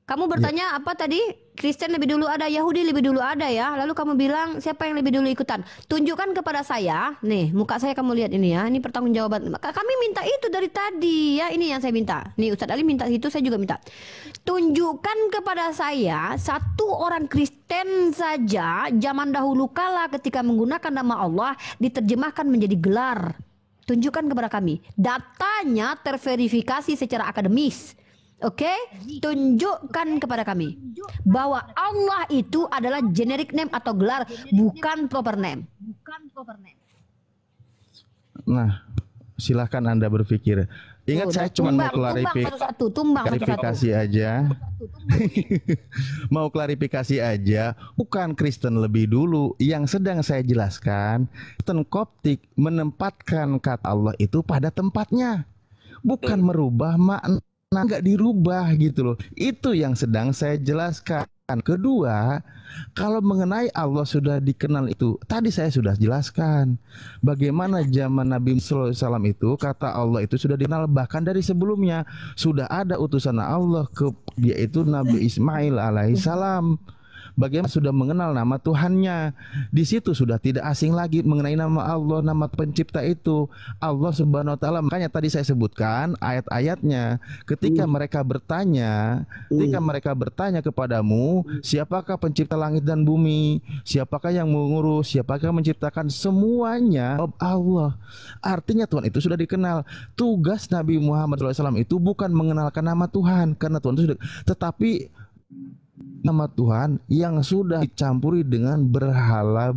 Kamu bertanya apa tadi? Kristen lebih dulu ada, Yahudi lebih dulu ada ya. Lalu kamu bilang siapa yang lebih dulu ikutan? Tunjukkan kepada saya. Nih, muka saya kamu lihat ini ya. Ini pertanggungjawaban. Kami minta itu dari tadi ya. Ini yang saya minta. Nih Ustadz Ali minta itu, saya juga minta. Tunjukkan kepada saya satu orang Kristen saja zaman dahulu kala ketika menggunakan nama Allah diterjemahkan menjadi gelar. Tunjukkan kepada kami. Datanya terverifikasi secara akademis. Oke, tunjukkan kepada kami bahwa Allah itu adalah generic name atau gelar, bukan proper name. Nah, silahkan Anda berpikir. Ingat, Tuh, saya udah. cuma mau Tumbang satu-satu, tumbang satu-satu. klarifikasi aja. Mau klarifikasi aja, bukan Kristen lebih dulu. Yang sedang saya jelaskan, Kristen Koptik menempatkan kata Allah itu pada tempatnya, bukan merubah makna, nggak dirubah gitu loh. Itu yang sedang saya jelaskan. Kedua, kalau mengenai Allah sudah dikenal itu, tadi saya sudah jelaskan bagaimana zaman Nabi Sallallahu Alaihi Wasallam itu kata Allah itu sudah dikenal bahkan dari sebelumnya. Sudah ada utusan Allah ke yaitu Nabi Ismail alaihissalam. bagaimana sudah mengenal nama Tuhannya. Di situ sudah tidak asing lagi mengenai nama Allah, nama pencipta itu, Allah Subhanahu wa taala. Makanya tadi saya sebutkan ayat-ayatnya, ketika mereka bertanya kepadamu, siapakah pencipta langit dan bumi? Siapakah yang mengurus? Siapakah menciptakan? Semuanya Allah. Artinya Tuhan itu sudah dikenal. Tugas Nabi Muhammad SAW itu bukan mengenalkan nama Tuhan, karena Tuhan itu sudah, tetapi nama Tuhan yang sudah dicampuri dengan berhala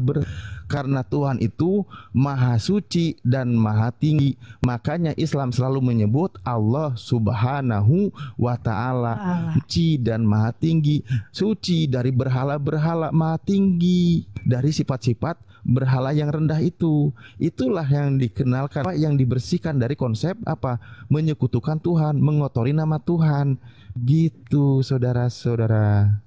karena Tuhan itu maha suci dan maha tinggi. Makanya Islam selalu menyebut Allah Subhanahu wa ta'ala suci dan maha tinggi, suci dari berhala-berhala, maha tinggi dari sifat-sifat berhala yang rendah itu. Itulah yang dikenalkan, yang dibersihkan dari konsep apa? Menyekutukan Tuhan, mengotori nama Tuhan. Gitu saudara-saudara.